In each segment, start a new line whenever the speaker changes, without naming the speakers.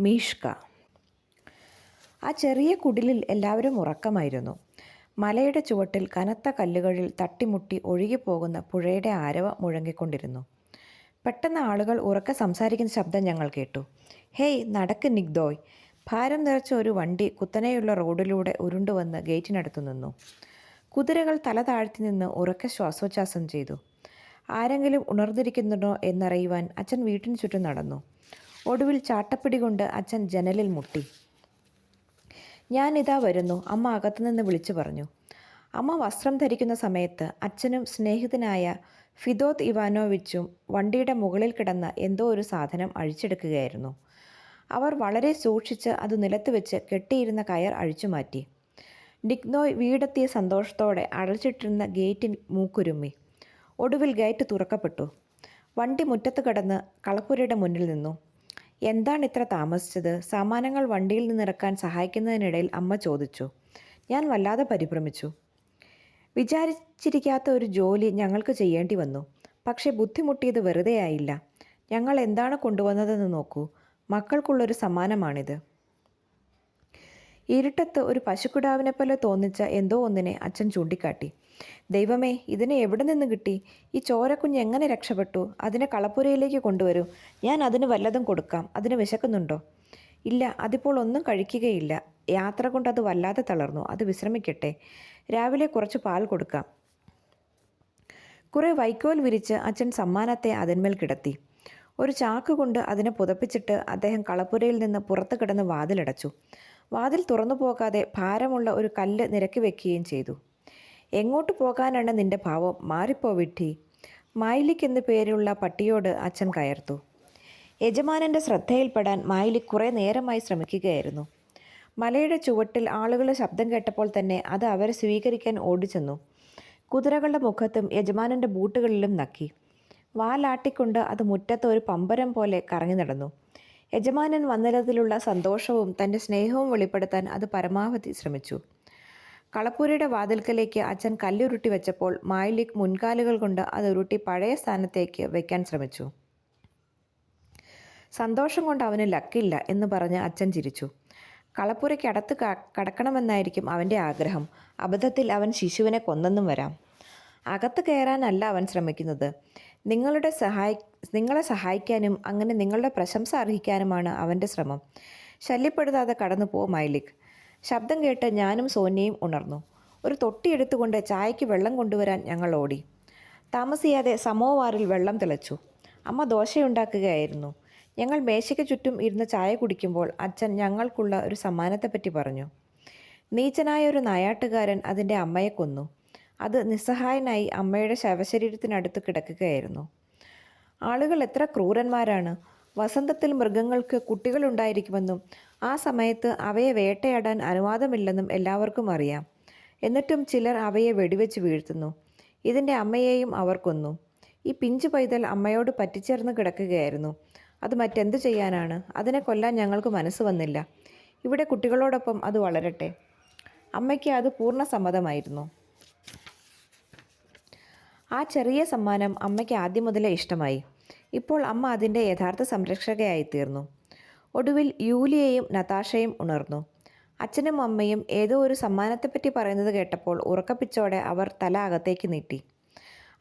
മീഷ്ക. ആ ചെറിയ കുടിലിൽ എല്ലാവരും ഉറക്കമായിരുന്നു. മലയുടെ ചുവട്ടിൽ കനത്ത കല്ലുകളിൽ തട്ടിമുട്ടി ഒഴുകിപ്പോകുന്ന പുഴയുടെ ആരവം മുഴങ്ങിക്കൊണ്ടിരുന്നു. പെട്ടെന്ന് ആളുകൾ ഉറക്കെ സംസാരിക്കുന്ന ശബ്ദം ഞങ്ങൾ കേട്ടു. ഹേയ്, നടക്ക് നിഗ്ദോയ്! ഭാരം നിറച്ച ഒരു വണ്ടി കുത്തനെയുള്ള റോഡിലൂടെ ഉരുണ്ടുവന്ന് ഗേറ്റിനടുത്തു നിന്നു. കുതിരകൾ തല താഴ്ത്തി നിന്ന് ഉറക്കെ ശ്വാസോച്ഛ്വാസം ചെയ്തു. ആരെങ്കിലും ഉണർന്നിരിക്കുന്നുണ്ടോ എന്നറിയുവാൻ അച്ഛൻ വീട്ടിന് ചുറ്റും നടന്നു. ഒടുവിൽ ചാട്ടപ്പിടി കൊണ്ട് അച്ഛൻ ജനലിൽ മുട്ടി. ഞാനിതാ വരുന്നു, അമ്മ അകത്തുനിന്ന് വിളിച്ചു പറഞ്ഞു. അമ്മ വസ്ത്രം ധരിക്കുന്ന സമയത്ത് അച്ഛനും സ്നേഹിതനായ ഫിദോത്ത് ഇവാനോവിച്ചും വണ്ടിയുടെ മുകളിൽ കിടന്ന എന്തോ ഒരു സാധനം അഴിച്ചെടുക്കുകയായിരുന്നു. അവർ വളരെ സൂക്ഷിച്ച് അത് നിലത്ത് വെച്ച് കെട്ടിയിരുന്ന കയർ അഴിച്ചുമാറ്റി. നിഗ്നോയ് വീടെത്തിയ സന്തോഷത്തോടെ അടച്ചിട്ടിരുന്ന ഗേറ്റിൽ മൂക്കുരുമ്മി. ഒടുവിൽ ഗേറ്റ് തുറക്കപ്പെട്ടു. വണ്ടി മുറ്റത്ത് കിടന്ന് കളപ്പുരയുടെ മുന്നിൽ നിന്നു. എന്താണ് ഇത്ര താമസിച്ചത്? സാമാനങ്ങൾ വണ്ടിയിൽ നിന്നിറക്കാൻ സഹായിക്കുന്നതിനിടയിൽ അമ്മ ചോദിച്ചു. ഞാൻ വല്ലാതെ പരിഭ്രമിച്ചു. വിചാരിച്ചിരിക്കാത്ത ഒരു ജോലി ഞങ്ങൾക്ക് ചെയ്യേണ്ടി വന്നു. പക്ഷേ ബുദ്ധിമുട്ടിയത് വെറുതെയായില്ല. ഞങ്ങൾ എന്താണ് കൊണ്ടുവന്നതെന്ന് നോക്കൂ. മക്കൾക്കുള്ളൊരു സമ്മാനമാണിത്. ഇരുട്ടത്ത് ഒരു പശുക്കിടാവിനെ പോലെ തോന്നിച്ച എന്തോ ഒന്നിനെ അച്ഛൻ ചൂണ്ടിക്കാട്ടി. ദൈവമേ, ഇതിനെ എവിടെ നിന്ന് കിട്ടി? ഈ ചോരക്കുഞ്ഞ് എങ്ങനെ രക്ഷപ്പെട്ടു? അതിനെ കളപ്പുരയിലേക്ക് കൊണ്ടുവരൂ. ഞാൻ അതിന് വല്ലതും കൊടുക്കാം. അതിന് വിശക്കുന്നുണ്ടോ? ഇല്ല, അതിപ്പോൾ ഒന്നും കഴിക്കുകയില്ല. യാത്ര കൊണ്ട് അത് വല്ലാതെ തളർന്നു. അത് വിശ്രമിക്കട്ടെ. രാവിലെ കുറച്ച് പാൽ കൊടുക്കാം. കുറേ വൈക്കോൽ വിരിച്ച് അച്ഛൻ സമ്മാനത്തെ അതിന്മേൽ കിടത്തി. ഒരു ചാക്ക് കൊണ്ട് അതിനെ പുതപ്പിച്ചിട്ട് അദ്ദേഹം കളപ്പുരയിൽ നിന്ന് പുറത്ത് കിടന്ന് വാതിലടച്ചു. വാതിൽ തുറന്നു പോകാതെ ഭാരമുള്ള ഒരു കല്ല് നിരക്കി വെക്കുകയും ചെയ്തു. എങ്ങോട്ട് പോകാനാണ് നിന്റെ ഭാവം? മാറിപ്പോ വിഡ്ഢി! മായിലിക് എന്നു പേരുള്ള പട്ടിയോട് അച്ഛൻ കയർത്തു. യജമാനൻ്റെ ശ്രദ്ധയിൽപ്പെടാൻ മായിലിക് കുറേ നേരമായി ശ്രമിക്കുകയായിരുന്നു. മലയുടെ ചുവട്ടിൽ ആളുകളുടെ ശബ്ദം കേട്ടപ്പോൾ തന്നെ അത് അവരെ സ്വീകരിക്കാൻ ഓടിച്ചെന്നു. കുതിരകളുടെ മുഖത്തും യജമാനൻ്റെ ബൂട്ടുകളിലും നക്കി. വാലാട്ടിക്കൊണ്ട് അത് മുറ്റത്ത് ഒരു പമ്പരം പോലെ കറങ്ങി നടന്നു. യജമാനൻ വന്നതിലുള്ള സന്തോഷവും തൻ്റെ സ്നേഹവും വെളിപ്പെടുത്താൻ അത് പരമാവധി ശ്രമിച്ചു. കളപ്പുരയുടെ വാതിൽക്കലേക്ക് അച്ഛൻ കല്ലുരുട്ടി വെച്ചപ്പോൾ മായിലിക് മുൻകാലുകൾ കൊണ്ട് അത് ഉരുട്ടി പഴയ സ്ഥാനത്തേക്ക് വയ്ക്കാൻ ശ്രമിച്ചു. സന്തോഷം കൊണ്ട് അവന് ലക്കില്ല എന്ന് പറഞ്ഞ് അച്ഛൻ ചിരിച്ചു. കളപ്പുരയ്ക്ക് അടുത്ത് കടക്കണമെന്നായിരിക്കും അവൻ്റെ ആഗ്രഹം. അബദ്ധത്തിൽ അവൻ ശിശുവിനെ കൊന്നെന്നും വരാം. അകത്ത് കയറാനല്ല അവൻ ശ്രമിക്കുന്നത്. നിങ്ങളെ സഹായിക്കാനും അങ്ങനെ നിങ്ങളുടെ പ്രശംസ അർഹിക്കാനുമാണ് അവൻ്റെ ശ്രമം. ശല്യപ്പെടുത്താതെ കടന്നു പോ മായിലിക്. ശബ്ദം കേട്ട് ഞാനും സോന്യയും ഉണർന്നു. ഒരു തൊട്ടി എടുത്തുകൊണ്ട് ചായയ്ക്ക് വെള്ളം കൊണ്ടുവരാൻ ഞങ്ങൾ ഓടി. താമസിയാതെ സമോവാറിൽ വെള്ളം തിളച്ചു. അമ്മ ദോശയുണ്ടാക്കുകയായിരുന്നു. ഞങ്ങൾ മേശയ്ക്ക് ചുറ്റും ഇരുന്ന് ചായ കുടിക്കുമ്പോൾ അച്ഛൻ ഞങ്ങൾക്കുള്ള ഒരു സമ്മാനത്തെപ്പറ്റി പറഞ്ഞു. നീചനായ ഒരു നായാട്ടുകാരൻ അതിൻ്റെ അമ്മയെ കൊന്നു. അത് നിസ്സഹായനായി അമ്മയുടെ ശവശരീരത്തിനടുത്ത് കിടക്കുകയായിരുന്നു. ആളുകൾ എത്ര ക്രൂരന്മാരാണ്! വസന്തത്തിൽ മൃഗങ്ങൾക്ക് കുട്ടികളുണ്ടായിരിക്കുമെന്നും ആ സമയത്ത് അവയെ വേട്ടയാടാൻ അനുവാദമില്ലെന്നും എല്ലാവർക്കും അറിയാം. എന്നിട്ടും ചിലർ അവയെ വെടിവെച്ച് വീഴ്ത്തുന്നു. ഇതിൻ്റെ അമ്മയെയും അവർ കൊന്നു. ഈ പിഞ്ചു പൈതൽ അമ്മയോട് പറ്റിച്ചേർന്ന് കിടക്കുകയായിരുന്നു. അത് മറ്റെന്തു ചെയ്യാനാണ്? അതിനെ കൊല്ലാൻ ഞങ്ങൾക്ക് മനസ്സ് വന്നില്ല. ഇവിടെ കുട്ടികളോടൊപ്പം അത് വളരട്ടെ. അമ്മയ്ക്ക് അത് പൂർണ്ണ സമ്മതമായിരുന്നു. ആ ചെറിയ സമ്മാനം അമ്മയ്ക്ക് ആദ്യം മുതലേ ഇഷ്ടമായി. ഇപ്പോൾ അമ്മ അതിൻ്റെ യഥാർത്ഥ സംരക്ഷകയായിത്തീർന്നു. ഒടുവിൽ യൂലിയയും നതാഷയും ഉണർന്നു. അച്ഛനും അമ്മയും ഏതോ ഒരു സമ്മാനത്തെപ്പറ്റി പറയുന്നത് കേട്ടപ്പോൾ ഉറക്കപ്പിച്ചോടെ അവർ തല അകത്തേക്ക് നീട്ടി.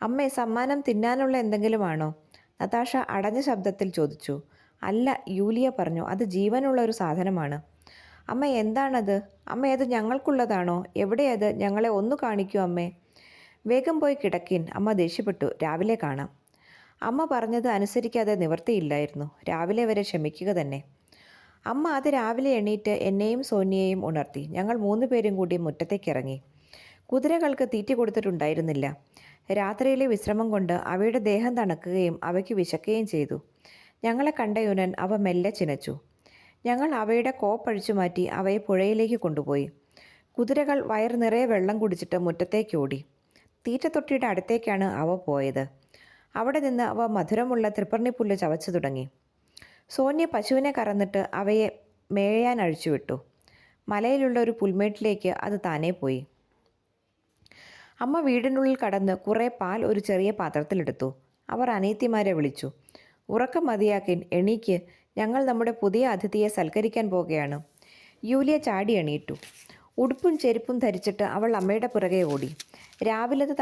അമ്മേ, സമ്മാനം തിന്നാനുള്ള എന്തെങ്കിലുമാണോ? നതാഷ അടഞ്ഞ ശബ്ദത്തിൽ ചോദിച്ചു. അല്ല, യൂലിയ പറഞ്ഞു. അത് ജീവനുള്ള ഒരു സാധനമാണ്. അമ്മ, എന്താണത്? അമ്മ, അത് ഞങ്ങൾക്കുള്ളതാണോ? എവിടെയത്? ഞങ്ങളെ ഒന്ന് കാണിക്കൂ അമ്മേ. വേഗം പോയി കിടക്കിൻ, അമ്മ ദേഷ്യപ്പെട്ടു. രാവിലെ കാണാം. അമ്മ പറഞ്ഞത് അനുസരിക്കാതെ നിവർത്തിയില്ലായിരുന്നു. രാവിലെ വരെ ക്ഷമിക്കുക തന്നെ. അമ്മ അത് രാവിലെ എണീറ്റ് എന്നെയും സോനിയെയും ഉണർത്തി. ഞങ്ങൾ 3 പേരും കൂടി മുറ്റത്തേക്കിറങ്ങി. കുതിരകൾക്ക് തീറ്റി കൊടുത്തിട്ടുണ്ടായിരുന്നില്ല. രാത്രിയിലെ വിശ്രമം കൊണ്ട് അവയുടെ ദേഹം തണുക്കുകയും അവയ്ക്ക് വിശക്കുകയും ചെയ്തു. ഞങ്ങളെ കണ്ടയുടൻ അവ മെല്ലെ ചിനച്ചു. ഞങ്ങൾ അവയുടെ കോപ്പഴിച്ചു മാറ്റി അവയെ പുഴയിലേക്ക് കൊണ്ടുപോയി. കുതിരകൾ വയർ നിറയെ വെള്ളം കുടിച്ചിട്ട് മുറ്റത്തേക്ക് ഓടി. തീറ്റത്തൊട്ടിയുടെ അടുത്തേക്കാണ് അവ പോയത്. അവിടെ നിന്ന് അവ മധുരമുള്ള ത്രിപ്പർണിപ്പുല്ല് ചവച്ചു തുടങ്ങി. സോന്യ പശുവിനെ കറന്നിട്ട് അവയെ മേയാൻ അഴിച്ചുവിട്ടു. മലയിലുള്ള ഒരു പുൽമേട്ടിലേക്ക് അത് താനേ പോയി. അമ്മ വീടിനുള്ളിൽ കടന്ന് കുറേ പാൽ ഒരു ചെറിയ പാത്രത്തിലെടുത്തു. അവർ അനിയത്തിമാരെ വിളിച്ചു. ഉറക്കം മതിയാക്കിൻ, എണീക്ക്. ഞങ്ങൾ നമ്മുടെ പുതിയ അതിഥിയെ സൽക്കരിക്കാൻ പോകുകയാണ്. യൂലിയ ചാടി എണീറ്റു. ഉടുപ്പും ചെരുപ്പും ധരിച്ചിട്ട് അവൾ അമ്മയുടെ പുറകെ ഓടി. രാവിലത്തെ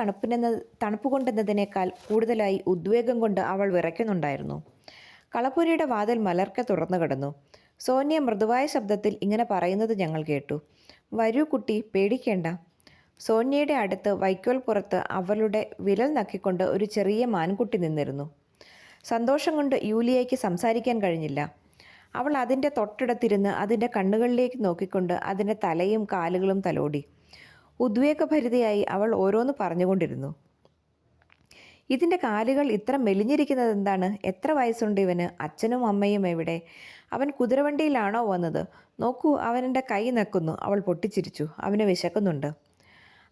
തണുപ്പ് കൊണ്ടെന്നതിനേക്കാൾ കൂടുതലായി ഉദ്വേഗം കൊണ്ട് അവൾ വിറയ്ക്കുന്നുണ്ടായിരുന്നു. കളപ്പുരയുടെ വാതിൽ മലർക്കെ തുറന്നു കിടന്നു. സോനിയ മൃദുവായ ശബ്ദത്തിൽ ഇങ്ങനെ പറയുന്നത് ഞങ്ങൾ കേട്ടു. "വരൂ കുട്ടി, പേടിക്കേണ്ട." സോനിയയുടെ അടുത്ത് വൈക്കോൽ പുറത്ത് അവളുടെ വിരൽ നക്കിക്കൊണ്ട് ഒരു ചെറിയ മാൻകുട്ടി നിന്നിരുന്നു. സന്തോഷം കൊണ്ട് യൂലിയയ്ക്ക് സംസാരിക്കാൻ കഴിഞ്ഞില്ല. അവൾ അതിൻ്റെ തൊട്ടടുത്തിരുന്ന് അതിൻ്റെ കണ്ണുകളിലേക്ക് നോക്കിക്കൊണ്ട് അതിൻ്റെ തലയും കാലുകളും തലോടി. ഉദ്വേഗഭരിതയായി അവൾ ഓരോന്ന് പറഞ്ഞുകൊണ്ടിരുന്നു. "ഇതിൻ്റെ കാലുകൾ ഇത്ര മെലിഞ്ഞിരിക്കുന്നത് എന്താണ്? എത്ര വയസ്സുണ്ട് ഇവന്? അച്ഛനും അമ്മയും എവിടെ? അവൻ കുതിരവണ്ടിയിലാണോ വന്നത്? നോക്കൂ, അവനെൻ്റെ കൈ നക്കുന്നു." അവൾ പൊട്ടിച്ചിരിച്ചു. "അവന് വിശക്കുന്നുണ്ട്."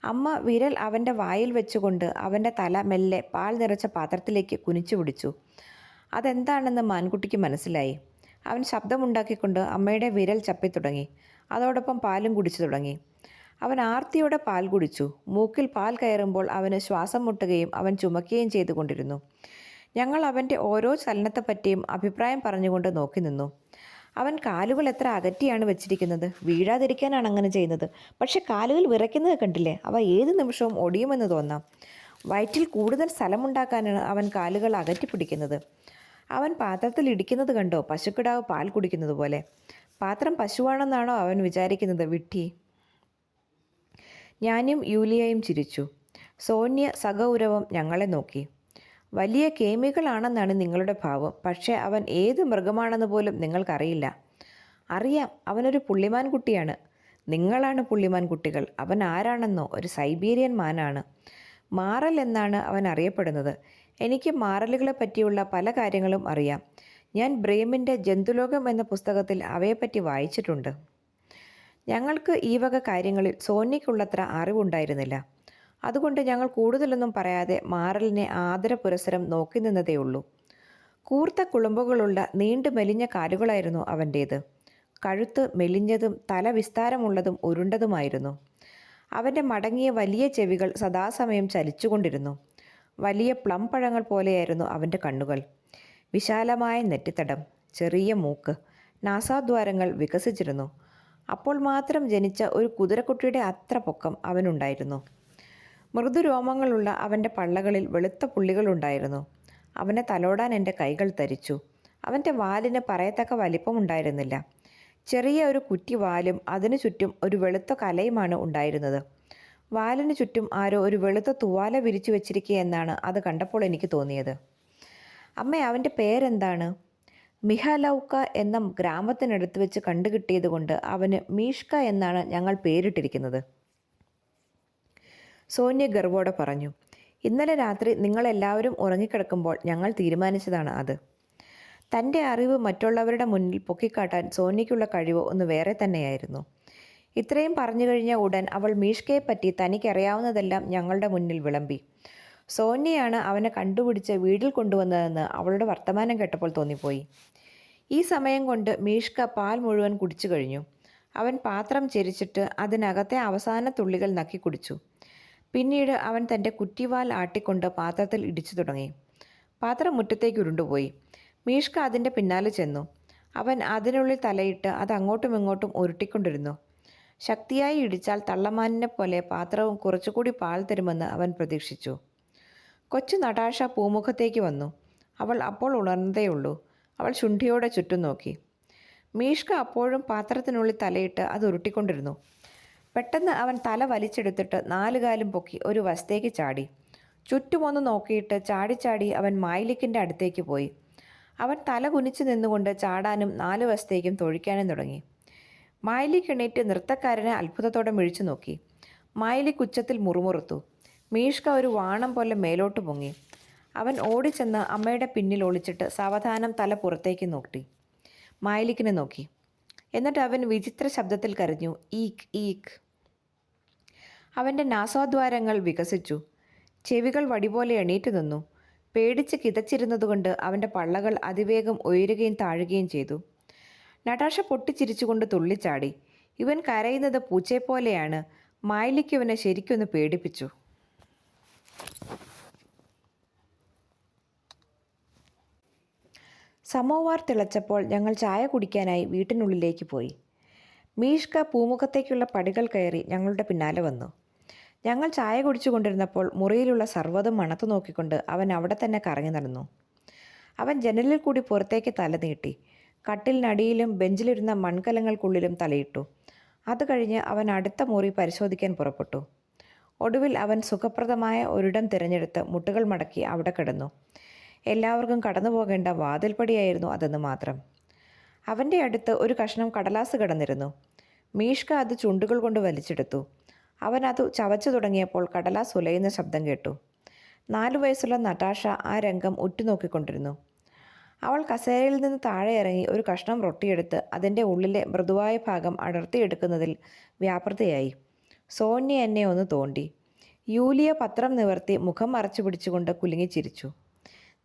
അമ്മ വിരൽ അവൻ്റെ വായിൽ വെച്ചുകൊണ്ട് അവൻ്റെ തല മെല്ലെ പാൽ നിറച്ച പാത്രത്തിലേക്ക് കുനിച്ചു പിടിച്ചു. അതെന്താണെന്ന് മാൻകുട്ടിക്ക് മനസ്സിലായി. അവൻ ശബ്ദമുണ്ടാക്കിക്കൊണ്ട് അമ്മയുടെ വിരൽ ചപ്പിത്തുടങ്ങി. അതോടൊപ്പം പാലും കുടിച്ചു തുടങ്ങി. അവൻ ആർത്തിയോടെ പാൽ കുടിച്ചു. മൂക്കിൽ പാൽ കയറുമ്പോൾ അവന് ശ്വാസം മുട്ടുകയും അവൻ ചുമക്കുകയും ചെയ്തുകൊണ്ടിരുന്നു. ഞങ്ങൾ അവൻ്റെ ഓരോ ചലനത്തെപ്പറ്റിയും അഭിപ്രായം പറഞ്ഞുകൊണ്ട് നോക്കി നിന്നു. അവൻ കാലുകൾ എത്ര അകറ്റിയാണ് വെച്ചിരിക്കുന്നത്. വീഴാതിരിക്കാനാണ് അങ്ങനെ ചെയ്യുന്നത്. പക്ഷെ കാലുകൾ വിറയ്ക്കുന്നത് കണ്ടില്ലേ? അവ ഏത് നിമിഷവും ഒടിയുമെന്ന് തോന്നാം. വയറ്റിൽ കൂടുതൽ സ്ഥലമുണ്ടാക്കാനാണ് അവൻ കാലുകൾ അകറ്റിപ്പിടിക്കുന്നത്. അവൻ പാത്രത്തിൽ ഇടിക്കുന്നത് കണ്ടോ? പശുക്കിടാവ് പാൽ കുടിക്കുന്നത് പോലെ. പാത്രം പശുവാണെന്നാണോ അവൻ വിചാരിക്കുന്നത്? വിഡ്ഢി. ഞാനും യൂലിയയും ചിരിച്ചു. സോന്യ സഗൗരവം ഞങ്ങളെ നോക്കി. "വലിയ കേമികളാണെന്നാണ് നിങ്ങളുടെ ഭാവം. പക്ഷേ അവൻ ഏത് മൃഗമാണെന്ന് പോലും നിങ്ങൾക്കറിയില്ല." "അറിയാം, അവനൊരു പുള്ളിമാൻ കുട്ടിയാണ്." "നിങ്ങളാണ് പുള്ളിമാൻ കുട്ടികൾ. അവൻ ആരാണെന്നോ? ഒരു സൈബീരിയൻ മാനാണ്. മാറൽ എന്നാണ് അവൻ അറിയപ്പെടുന്നത്. എനിക്ക് മാറലുകളെ പറ്റിയുള്ള പല കാര്യങ്ങളും അറിയാം. ഞാൻ ബ്രേമിൻ്റെ ജന്തുലോകം എന്ന പുസ്തകത്തിൽ അവയെപ്പറ്റി വായിച്ചിട്ടുണ്ട്." ഞങ്ങൾക്ക് ഈ വക കാര്യങ്ങളിൽ സോന്യയ്ക്കുള്ളത്ര അറിവുണ്ടായിരുന്നില്ല. അതുകൊണ്ട് ഞങ്ങൾ കൂടുതലൊന്നും പറയാതെ മാറലിനെ ആദരപുരസ്സരം നോക്കി നിന്നതേയുള്ളൂ. കൂർത്ത കുളമ്പുകളുള്ള നീണ്ടു മെലിഞ്ഞ കാലുകളായിരുന്നു അവൻ്റേത്. കഴുത്ത് മെലിഞ്ഞതും തല വിസ്താരമുള്ളതും ഉരുണ്ടതുമായിരുന്നു. അവൻ്റെ മടങ്ങിയ വലിയ ചെവികൾ സദാസമയം ചലിച്ചുകൊണ്ടിരുന്നു. വലിയ പ്ലം പഴങ്ങൾ പോലെയായിരുന്നു അവൻ്റെ കണ്ണുകൾ. വിശാലമായ നെറ്റിത്തടം, ചെറിയ മൂക്ക്, നാസാദ്വാരങ്ങൾ വികസിച്ചിരുന്നു. അപ്പോൾ മാത്രം ജനിച്ച ഒരു കുതിരക്കുട്ടിയുടെ അത്ര പൊക്കം അവനുണ്ടായിരുന്നു. മൃദുരോമങ്ങളുള്ള അവൻ്റെ പള്ളകളിൽ വെളുത്ത പുള്ളികളുണ്ടായിരുന്നു. അവനെ തലോടാൻ എൻ്റെ കൈകൾ തരിച്ചു. അവൻ്റെ വാലിന് പറയത്തക്ക വലിപ്പമുണ്ടായിരുന്നില്ല. ചെറിയ ഒരു കുറ്റി വാലും അതിനു ചുറ്റും ഒരു വെളുത്ത കലയുമാണ് ഉണ്ടായിരുന്നത്. വാലിനു ചുറ്റും ആരോ ഒരു വെളുത്ത തുവാല വിരിച്ചു വെച്ചിരിക്കുകയെന്നാണ് അത് കണ്ടപ്പോൾ എനിക്ക് തോന്നിയത്. "അമ്മ, അവൻ്റെ പേരെന്താണ്?" "മിഹാലൗക്ക എന്ന ഗ്രാമത്തിനടുത്ത് വെച്ച് കണ്ടുകിട്ടിയത് കൊണ്ട് അവന് മീഷ്ക എന്നാണ് ഞങ്ങൾ പേരിട്ടിരിക്കുന്നത്." സോന്യ ഗർവോടെ പറഞ്ഞു. "ഇന്നലെ രാത്രി നിങ്ങളെല്ലാവരും ഉറങ്ങിക്കിടക്കുമ്പോൾ ഞങ്ങൾ തീരുമാനിച്ചതാണ് അത്." തൻ്റെ അറിവ് മറ്റുള്ളവരുടെ മുന്നിൽ പൊക്കിക്കാട്ടാൻ സോന്യയ്ക്കുള്ള കഴിവ് ഒന്ന് വേറെ തന്നെയായിരുന്നു. ഇത്രയും പറഞ്ഞു കഴിഞ്ഞ ഉടൻ അവൾ മീഷ്കയെപ്പറ്റി തനിക്കറിയാവുന്നതെല്ലാം ഞങ്ങളുടെ മുന്നിൽ വിളമ്പി. സോന്യയാണ് അവനെ കണ്ടുപിടിച്ച് വീട്ടിൽ കൊണ്ടുവന്നതെന്ന് അവളുടെ വർത്തമാനം കേട്ടപ്പോൾ തോന്നിപ്പോയി. ഈ സമയം കൊണ്ട് മീഷ്ക പാൽ മുഴുവൻ കുടിച്ചു കഴിഞ്ഞു. അവൻ പാത്രം ചെരിച്ചിട്ട് അതിനകത്തെ അവസാന തുള്ളികൾ നക്കി കുടിച്ചു. പിന്നീട് അവൻ തൻ്റെ കുറ്റിവാൽ ആട്ടിക്കൊണ്ട് പാത്രത്തിൽ ഇടിച്ചു തുടങ്ങി. പാത്രം മുറ്റത്തേക്ക് ഉരുണ്ടുപോയി. മീഷ്ക അതിൻ്റെ പിന്നാലെ ചെന്നു. അവൻ അതിനുള്ളിൽ തലയിട്ട് അത് അങ്ങോട്ടും ഇങ്ങോട്ടും ഉരുട്ടിക്കൊണ്ടിരുന്നു. ശക്തിയായി ഇടിച്ചാൽ തള്ളമാനിനെ പോലെ പാത്രവും കുറച്ചുകൂടി പാൽ തരുമെന്ന് അവൻ പ്രതീക്ഷിച്ചു. കൊച്ചു നടാഷ പൂമുഖത്തേക്ക് വന്നു. അവൾ അപ്പോൾ ഉണർന്നതേയുള്ളൂ. അവൾ ശുണ്ഠിയോടെ ചുറ്റും നോക്കി. മീഷ്ക അപ്പോഴും പാത്രത്തിനുള്ളിൽ തലയിട്ട് അത് ഉരുട്ടിക്കൊണ്ടിരുന്നു. പെട്ടെന്ന് അവൻ തല വലിച്ചെടുത്തിട്ട് 4 കാലും പൊക്കി ഒരു വശത്തേക്ക് ചാടി. ചുറ്റുമൊന്ന് നോക്കിയിട്ട് ചാടി അവൻ മായിലിക്കിൻ്റെ അടുത്തേക്ക് പോയി. അവൻ തല കുനിച്ചു നിന്നുകൊണ്ട് ചാടാനും 4 വശത്തേക്കും തൊഴിക്കാനും തുടങ്ങി. മായിലിക്ക് എണീറ്റ് നൃത്തക്കാരനെ അത്ഭുതത്തോടെ മിഴിച്ചു നോക്കി. മായിലിക്ക് ഉച്ചത്തിൽ മുറുമുറുത്തു. മീഷ്ക ഒരു വാണം പോലെ മേലോട്ട് പൊങ്ങി. അവൻ ഓടിച്ചെന്ന് അമ്മയുടെ പിന്നിൽ ഒളിച്ചിട്ട് സാവധാനം തല പുറത്തേക്ക് നോക്കി. മായിലിക്കിനെ നോക്കി. എന്നിട്ട് അവൻ വിചിത്ര ശബ്ദത്തിൽ കരഞ്ഞു, "ഈക്ക് ഈക്ക്." അവൻ്റെ നാസാദ്വാരങ്ങൾ വികസിച്ചു. ചെവികൾ വടിപോലെ എണീറ്റു നിന്നു. പേടിച്ച് കിതച്ചിരുന്നതുകൊണ്ട് അവൻ്റെ പള്ളകൾ അതിവേഗം ഉയരുകയും താഴുകയും ചെയ്തു. നടാഷ പൊട്ടിച്ചിരിച്ചുകൊണ്ട് തുള്ളിച്ചാടി. ഇവൻ കരയുന്നത് പൂച്ചയെപ്പോലെയാണ്. മായിലിക്ക് ഇവനെ ശരിക്കൊന്ന് പേടിപ്പിച്ചു. സമോവാർ തിളച്ചപ്പോൾ ഞങ്ങൾ ചായ കുടിക്കാനായി വീട്ടിനുള്ളിലേക്ക് പോയി. മീഷ്ക പൂമുഖത്തേക്കുള്ള പടികൾ കയറി ഞങ്ങളുടെ പിന്നാലെ വന്നു. ഞങ്ങൾ ചായ കുടിച്ചു കൊണ്ടിരുന്നപ്പോൾ മുറിയിലുള്ള സർവ്വതും മണത്തു നോക്കിക്കൊണ്ട് അവൻ അവിടെ തന്നെ കറങ്ങി നടന്നു. അവൻ ജനലിൽ കൂടി പുറത്തേക്ക് തല നീട്ടി. കട്ടിലിനടിയിലും ബെഞ്ചിലിരുന്ന മൺകലങ്ങൾക്കുള്ളിലും തലയിട്ടു. അത് കഴിഞ്ഞ് അവൻ അടുത്ത മുറി പരിശോധിക്കാൻ പുറപ്പെട്ടു. ഒടുവിൽ അവൻ സുഖപ്രദമായ ഒരിടം തിരഞ്ഞെടുത്ത് മുട്ടുകൾ മടക്കി അവിടെ കിടന്നു. എല്ലാവർക്കും കടന്നു പോകേണ്ട വാതിൽപ്പടിയായിരുന്നു അതെന്ന് മാത്രം. അവൻ്റെ അടുത്ത് ഒരു കഷ്ണം കടലാസ് കിടന്നിരുന്നു. മീഷ്ക അത് ചുണ്ടുകൾ കൊണ്ട് വലിച്ചെടുത്തു. അവൻ അത് ചവച്ചു തുടങ്ങിയപ്പോൾ കടലാസ് ഉലയുന്ന ശബ്ദം കേട്ടു. 4 വയസ്സുള്ള നടാഷ ആ രംഗം ഉറ്റുനോക്കിക്കൊണ്ടിരുന്നു. അവൾ കസേരയിൽ നിന്ന് താഴെ ഇറങ്ങി ഒരു കഷ്ണം റൊട്ടിയെടുത്ത് അതിൻ്റെ ഉള്ളിലെ മൃദുവായ ഭാഗം അടർത്തിയെടുക്കുന്നതിൽ വ്യാപൃതയായി. സോന്യ എന്നെ ഒന്ന് തോണ്ടി. യൂലിയ പത്രം നിവർത്തി മുഖം മറച്ചു പിടിച്ചുകൊണ്ട് കുലുങ്ങിച്ചിരിച്ചു.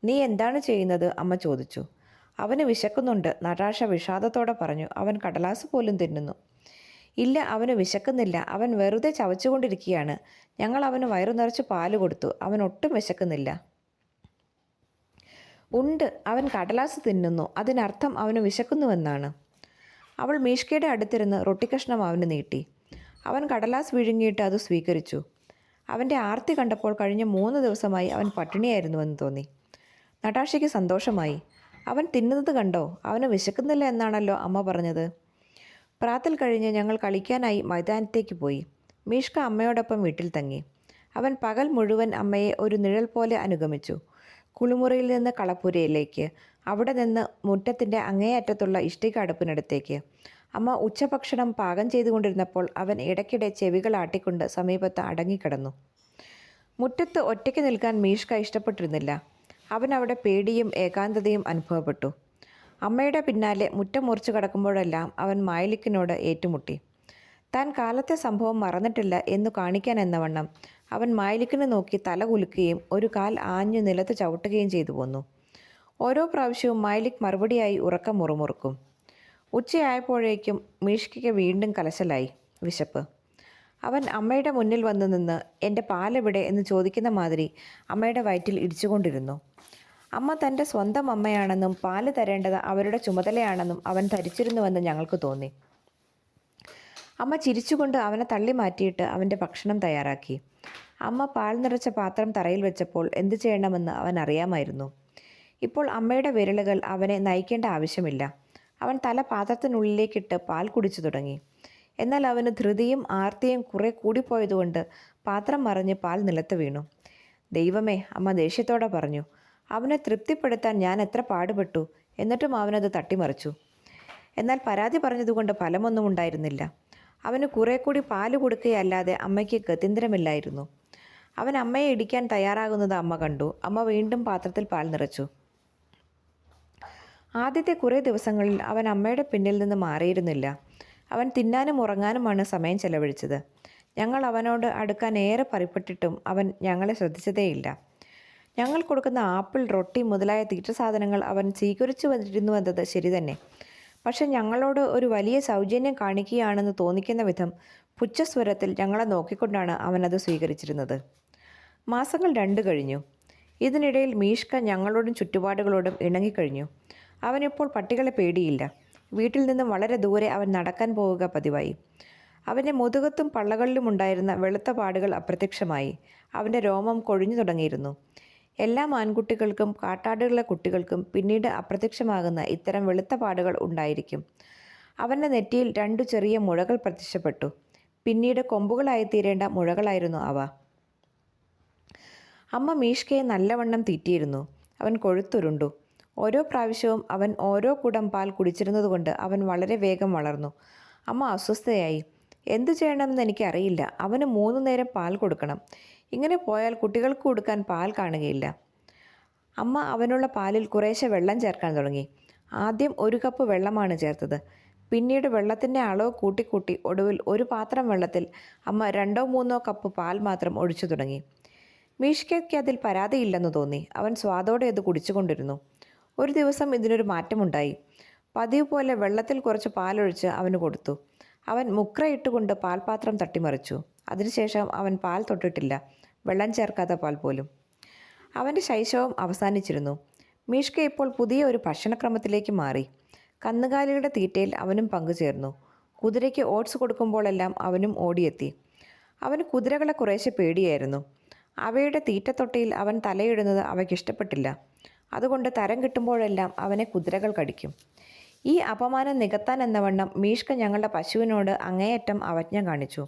"നീ എന്താണ് ചെയ്യുന്നത്?" അമ്മ ചോദിച്ചു. "അവന് വിശക്കുന്നുണ്ട്," നടാഷ വിഷാദത്തോടെ പറഞ്ഞു. "അവൻ കടലാസ് പോലും തിന്നുന്നു." "ഇല്ല, അവന് വിശക്കുന്നില്ല. അവൻ വെറുതെ ചവച്ചുകൊണ്ടിരിക്കുകയാണ്. ഞങ്ങൾ അവന് വയറു നിറച്ച് പാല് കൊടുത്തു. അവൻ ഒട്ടും വിശക്കുന്നില്ല." "ഉണ്ട്, അവൻ കടലാസ് തിന്നുന്നു. അതിനർത്ഥം അവന് വിശക്കുന്നുവെന്നാണ്." അവൾ മീഷ്കയുടെ അടുത്തിരുന്ന് റൊട്ടിക്കഷ്ണം അവന് നീട്ടി. അവൻ കടലാസ് വിഴുങ്ങിയിട്ട് അത് സ്വീകരിച്ചു. അവൻ്റെ ആർത്തി കണ്ടപ്പോൾ കഴിഞ്ഞ 3 ദിവസമായി അവൻ പട്ടിണിയായിരുന്നുവെന്ന് തോന്നി. നടാഷയ്ക്ക് സന്തോഷമായി. "അവൻ തിന്നുന്നത് കണ്ടോ? അവന് വിശക്കുന്നില്ല എന്നാണല്ലോ അമ്മ പറഞ്ഞത്." പ്രാതൽ കഴിഞ്ഞ് ഞങ്ങൾ കളിക്കാനായി മൈതാനത്തേക്ക് പോയി. മീഷ്ക അമ്മയോടൊപ്പം വീട്ടിൽ തങ്ങി. അവൻ പകൽ മുഴുവൻ അമ്മയെ ഒരു നിഴൽ പോലെ അനുഗമിച്ചു. കുളിമുറിയിൽ നിന്ന് കളപ്പുരയിലേക്ക്, അവിടെ നിന്ന് മുറ്റത്തിൻ്റെ അങ്ങേയറ്റത്തുള്ള ഇഷ്ടിക അടുപ്പിനടുത്തേക്ക്. അമ്മ ഉച്ചഭക്ഷണം പാകം ചെയ്തുകൊണ്ടിരുന്നപ്പോൾ അവൻ ഇടയ്ക്കിടെ ചെവികൾ ആട്ടിക്കൊണ്ട് സമീപത്ത് അടങ്ങിക്കിടന്നു. മുറ്റത്ത് ഒറ്റയ്ക്ക് നിൽക്കാൻ മീഷ്ക ഇഷ്ടപ്പെട്ടിരുന്നില്ല. അവനവിടെ പേടിയും ഏകാന്തതയും അനുഭവപ്പെട്ടു. അമ്മയുടെ പിന്നാലെ മുറ്റം മുറിച്ചു കടക്കുമ്പോഴെല്ലാം അവൻ മായലിക്കിനോട് ഏറ്റുമുട്ടി. താൻ കാലത്തെ സംഭവം മറന്നിട്ടില്ല എന്നു കാണിക്കാൻ എന്നവണ്ണം അവൻ മായലിക്കിനെ നോക്കി തല കുലുക്കുകയും ഒരു കാൽ ആഞ്ഞു നിലത്ത് ചവിട്ടുകയും ചെയ്തു പോന്നു. ഓരോ പ്രാവശ്യവും മായലിക് മറുപടിയായി ഉറക്കം മുറുമുറുക്കും. ഉച്ചയായപ്പോഴേക്കും മീഷ്കയ്ക്ക് വീണ്ടും കലശലായി വിശപ്പ്. അവൻ അമ്മയുടെ മുന്നിൽ വന്നു നിന്ന് "എൻ്റെ പാലെവിടെ?" എന്ന് ചോദിക്കുന്ന മാതിരി അമ്മയുടെ വയറ്റിൽ ഇടിച്ചുകൊണ്ടിരുന്നു. അമ്മ തൻ്റെ സ്വന്തം അമ്മയാണെന്നും പാല് തരേണ്ടത് അവരുടെ ചുമതലയാണെന്നും അവൻ ധരിച്ചിരുന്നുവെന്ന് ഞങ്ങൾക്ക് തോന്നി. അമ്മ ചിരിച്ചുകൊണ്ട് അവനെ തള്ളി മാറ്റിയിട്ട് അവൻ്റെ ഭക്ഷണം തയ്യാറാക്കി. അമ്മ പാൽ നിറച്ച പാത്രം തറയിൽ വെച്ചപ്പോൾ എന്തു ചെയ്യണമെന്ന് അവൻ അറിയാമായിരുന്നു. ഇപ്പോൾ അമ്മയുടെ വിരലുകൾ അവനെ നയിക്കേണ്ട ആവശ്യമില്ല. അവൻ തല പാത്രത്തിനുള്ളിലേക്കിട്ട് പാൽ കുടിച്ചു തുടങ്ങി. എന്നാൽ അവന് ധൃതിയും ആർത്തിയും കുറെ കൂടിപ്പോയതുകൊണ്ട് പാത്രം മറിഞ്ഞ് പാൽ നിലത്ത് വീണു. "ദൈവമേ," അമ്മ ദേഷ്യത്തോടെ പറഞ്ഞു. "അവനെ തൃപ്തിപ്പെടുത്താൻ ഞാൻ എത്ര പാടുപെട്ടു. എന്നിട്ടും അവനത് തട്ടിമറിച്ചു." എന്നാൽ പരാതി പറഞ്ഞതുകൊണ്ട് ഫലമൊന്നും ഉണ്ടായിരുന്നില്ല. അവന് കുറെ കൂടി പാല് കൊടുക്കുകയല്ലാതെ അമ്മയ്ക്ക് ഗത്യന്തരമില്ലായിരുന്നു. അവൻ അമ്മയെ ഇടിക്കാൻ തയ്യാറാകുന്നത് അമ്മ കണ്ടു. അമ്മ വീണ്ടും പാത്രത്തിൽ പാൽ നിറച്ചു. ആദ്യത്തെ കുറേ ദിവസങ്ങളിൽ അവൻ അമ്മയുടെ പിന്നിൽ നിന്ന് മാറിയിരുന്നില്ല. അവൻ തിന്നാനും ഉറങ്ങാനുമാണ് സമയം ചെലവഴിച്ചത്. ഞങ്ങൾ അവനോട് അടുക്കാൻ ഏറെ പരിപ്പെട്ടിട്ടും അവൻ ഞങ്ങളെ ശ്രദ്ധിച്ചതേയില്ല. ഞങ്ങൾ കൊടുക്കുന്ന ആപ്പിൾ, റൊട്ടി മുതലായ തീറ്റസാധനങ്ങൾ അവൻ സ്വീകരിച്ചു വന്നിരുന്നുവെന്നത് ശരി തന്നെ. പക്ഷെ ഞങ്ങളോട് ഒരു വലിയ സൗജന്യം കാണിക്കുകയാണെന്ന് തോന്നിക്കുന്ന വിധം പുച്ഛസ്വരത്തിൽ ഞങ്ങളെ നോക്കിക്കൊണ്ടാണ് അവനത് സ്വീകരിച്ചിരുന്നത്. മാസങ്ങൾ 2 കഴിഞ്ഞു. ഇതിനിടയിൽ മീഷ്ക ഞങ്ങളോടും ചുറ്റുപാടുകളോടും ഇണങ്ങിക്കഴിഞ്ഞു. അവനിപ്പോൾ പട്ടികളെ പേടിയില്ല. വീട്ടിൽ നിന്നും വളരെ ദൂരെ അവൻ നടക്കാൻ പോവുക പതിവായി. അവൻ്റെ മുതുകത്തും പള്ളകളിലും ഉണ്ടായിരുന്ന വെളുത്ത പാടുകൾ അപ്രത്യക്ഷമായി. അവൻ്റെ രോമം കൊഴിഞ്ഞു തുടങ്ങിയിരുന്നു. എല്ലാ ആൺകുട്ടികൾക്കും കാട്ടാടുകളുടെ കുട്ടികൾക്കും പിന്നീട് അപ്രത്യക്ഷമാകുന്ന ഇത്തരം വെളുത്ത പാടുകൾ ഉണ്ടായിരിക്കും. അവൻ്റെ നെറ്റിയിൽ 2 ചെറിയ മുഴകൾ പ്രത്യക്ഷപ്പെട്ടു. പിന്നീട് കൊമ്പുകളായിത്തീരേണ്ട മുഴകളായിരുന്നു അവ. അമ്മ മീഷ്കയെ നല്ലവണ്ണം തീറ്റിയിരുന്നു. അവൻ കൊഴുത്തുരുണ്ടു. ഓരോ പ്രാവശ്യവും അവൻ ഓരോ കുടം പാൽ കുടിച്ചിരുന്നതുകൊണ്ട് അവൻ വളരെ വേഗം വളർന്നു. അമ്മ അസ്വസ്ഥയായി. എന്തു ചെയ്യണമെന്ന് എനിക്കറിയില്ല. അവന് 3 നേരം പാൽ കൊടുക്കണം. ഇങ്ങനെ പോയാൽ കുട്ടികൾക്ക് കൊടുക്കാൻ പാൽ കാണുകയില്ല. അമ്മ അവനുള്ള പാലിൽ കുറേശ്ശെ വെള്ളം ചേർക്കാൻ തുടങ്ങി. ആദ്യം 1 കപ്പ് വെള്ളമാണ് ചേർത്തത്. പിന്നീട് വെള്ളത്തിൻ്റെ അളവ് കൂട്ടിക്കൂട്ടി ഒടുവിൽ 1 പാത്രം വെള്ളത്തിൽ അമ്മ 2-3 കപ്പ് പാൽ മാത്രം ഒഴിച്ചു തുടങ്ങി. മീഷ്കയ്ക്ക് അതിൽ പരാതിയില്ലെന്ന് തോന്നി. അവൻ സ്വാദോടെ അത് കുടിച്ചുകൊണ്ടിരുന്നു. ഒരു ദിവസം ഇതിനൊരു മാറ്റമുണ്ടായി. പതിവ് പോലെ വെള്ളത്തിൽ കുറച്ച് പാലൊഴിച്ച് അവന് കൊടുത്തു. അവൻ മുക്രയിട്ടുകൊണ്ട് പാൽപാത്രം തട്ടിമറിച്ചു. അതിനുശേഷം അവൻ പാൽ തൊട്ടിട്ടില്ല, വെള്ളം ചേർക്കാത്ത പാൽ പോലും. അവൻ്റെ ശൈശവം അവസാനിച്ചിരുന്നു. മീഷ്ക ഇപ്പോൾ പുതിയ ഒരു ഭക്ഷണക്രമത്തിലേക്ക് മാറി. കന്നുകാലികളുടെ തീറ്റയിൽ അവനും പങ്കുചേർന്നു. കുതിരയ്ക്ക് ഓട്സ് കൊടുക്കുമ്പോഴെല്ലാം അവനും ഓടിയെത്തി. അവന് കുതിരകളെ കുറേശ്ശെ പേടിയായിരുന്നു. അവയുടെ തീറ്റത്തൊട്ടിയിൽ അവൻ തലയിടുന്നത് അവയ്ക്കിഷ്ടപ്പെട്ടില്ല. അതുകൊണ്ട് തരം കിട്ടുമ്പോഴെല്ലാം അവനെ കുതിരകൾ കടിക്കും. ഈ അപമാനം നികത്താൻ എന്നവണ്ണം മീഷ്ക ഞങ്ങളുടെ പശുവിനോട് അങ്ങേയറ്റം അവജ്ഞ കാണിച്ചു.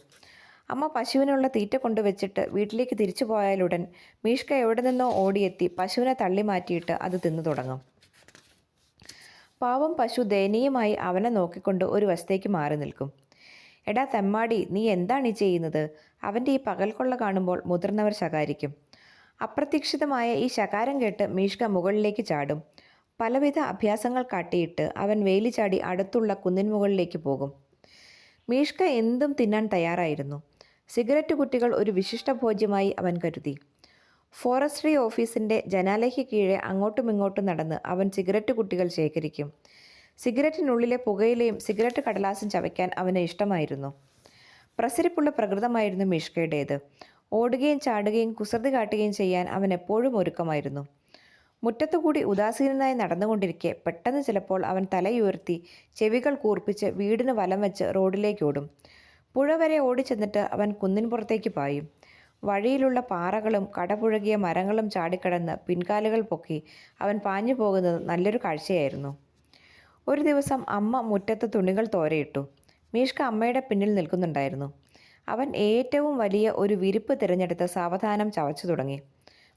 അമ്മ പശുവിനുള്ള തീറ്റ കൊണ്ടുവച്ചിട്ട് വീട്ടിലേക്ക് തിരിച്ചു പോയാലുടൻ മീഷ്ക എവിടെ നിന്നോ ഓടിയെത്തി പശുവിനെ തള്ളി മാറ്റിയിട്ട് അത് തിന്നു തുടങ്ങും. പാവം പശു ദയനീയമായി അവനെ നോക്കിക്കൊണ്ട് ഒരു വശത്തേക്ക് മാറി നിൽക്കും. എടാ തെമ്മാടി, നീ എന്താണ് ഈ ചെയ്യുന്നത്? അവൻ്റെ ഈ പകൽക്കൊള്ള കാണുമ്പോൾ മുതിർന്നവർ ശകാരിക്കും. അപ്രതീക്ഷിതമായ ഈ ശകാരം കേട്ട് മീഷ്ക മുകളിലേക്ക് ചാടും. പലവിധ അഭ്യാസങ്ങൾ കാട്ടിയിട്ട് അവൻ വേലി ചാടി അടുത്തുള്ള കുന്നിൻ മുകളിലേക്ക് പോകും. മീഷ്ക എന്തും തിന്നാൻ തയ്യാറായിരുന്നു. സിഗരറ്റ് കുറ്റികൾ ഒരു വിശിഷ്ട ഭോജ്യമായി അവൻ കരുതി. ഫോറസ്ട്രി ഓഫീസിൻ്റെ ജനാലയ്ക്ക് കീഴെ അങ്ങോട്ടും ഇങ്ങോട്ടും നടന്ന് അവൻ സിഗരറ്റ് കുറ്റികൾ ശേഖരിക്കും. സിഗരറ്റിനുള്ളിലെ പുകയിലയും സിഗരറ്റ് കടലാസും ചവയ്ക്കാൻ അവന് ഇഷ്ടമായിരുന്നു. പ്രസരിപ്പുള്ള പ്രകൃതമായിരുന്നു മീഷ്കയുടേത്. ഓടുകയും ചാടുകയും കുസൃതി കാട്ടുകയും ചെയ്യാൻ അവൻ എപ്പോഴും ഒരുക്കമായിരുന്നു. മുറ്റത്തുകൂടി ഉദാസീനനായി നടന്നുകൊണ്ടിരിക്കെ പെട്ടെന്ന് ചിലപ്പോൾ അവൻ തലയുയർത്തി ചെവികൾ കൂർപ്പിച്ച് വീടിന് വലം വെച്ച് റോഡിലേക്ക് ഓടും. പുഴ വരെ ഓടിച്ചെന്നിട്ട് അവൻ കുന്നിൻ പുറത്തേക്ക് പായും. വഴിയിലുള്ള പാറകളും കടപുഴകിയ മരങ്ങളും ചാടിക്കടന്ന് പിൻകാലുകൾ പൊക്കി അവൻ പാഞ്ഞു പോകുന്നത് നല്ലൊരു കാഴ്ചയായിരുന്നു. ഒരു ദിവസം അമ്മ മുറ്റത്ത് തുണികൾ തോരയിട്ടു. മീഷ്ക അമ്മയുടെ പിന്നിൽ നിൽക്കുന്നുണ്ടായിരുന്നു. അവൻ ഏറ്റവും വലിയ ഒരു വിരിപ്പ് തിരഞ്ഞെടുത്ത് സാവധാനം ചവച്ചു തുടങ്ങി.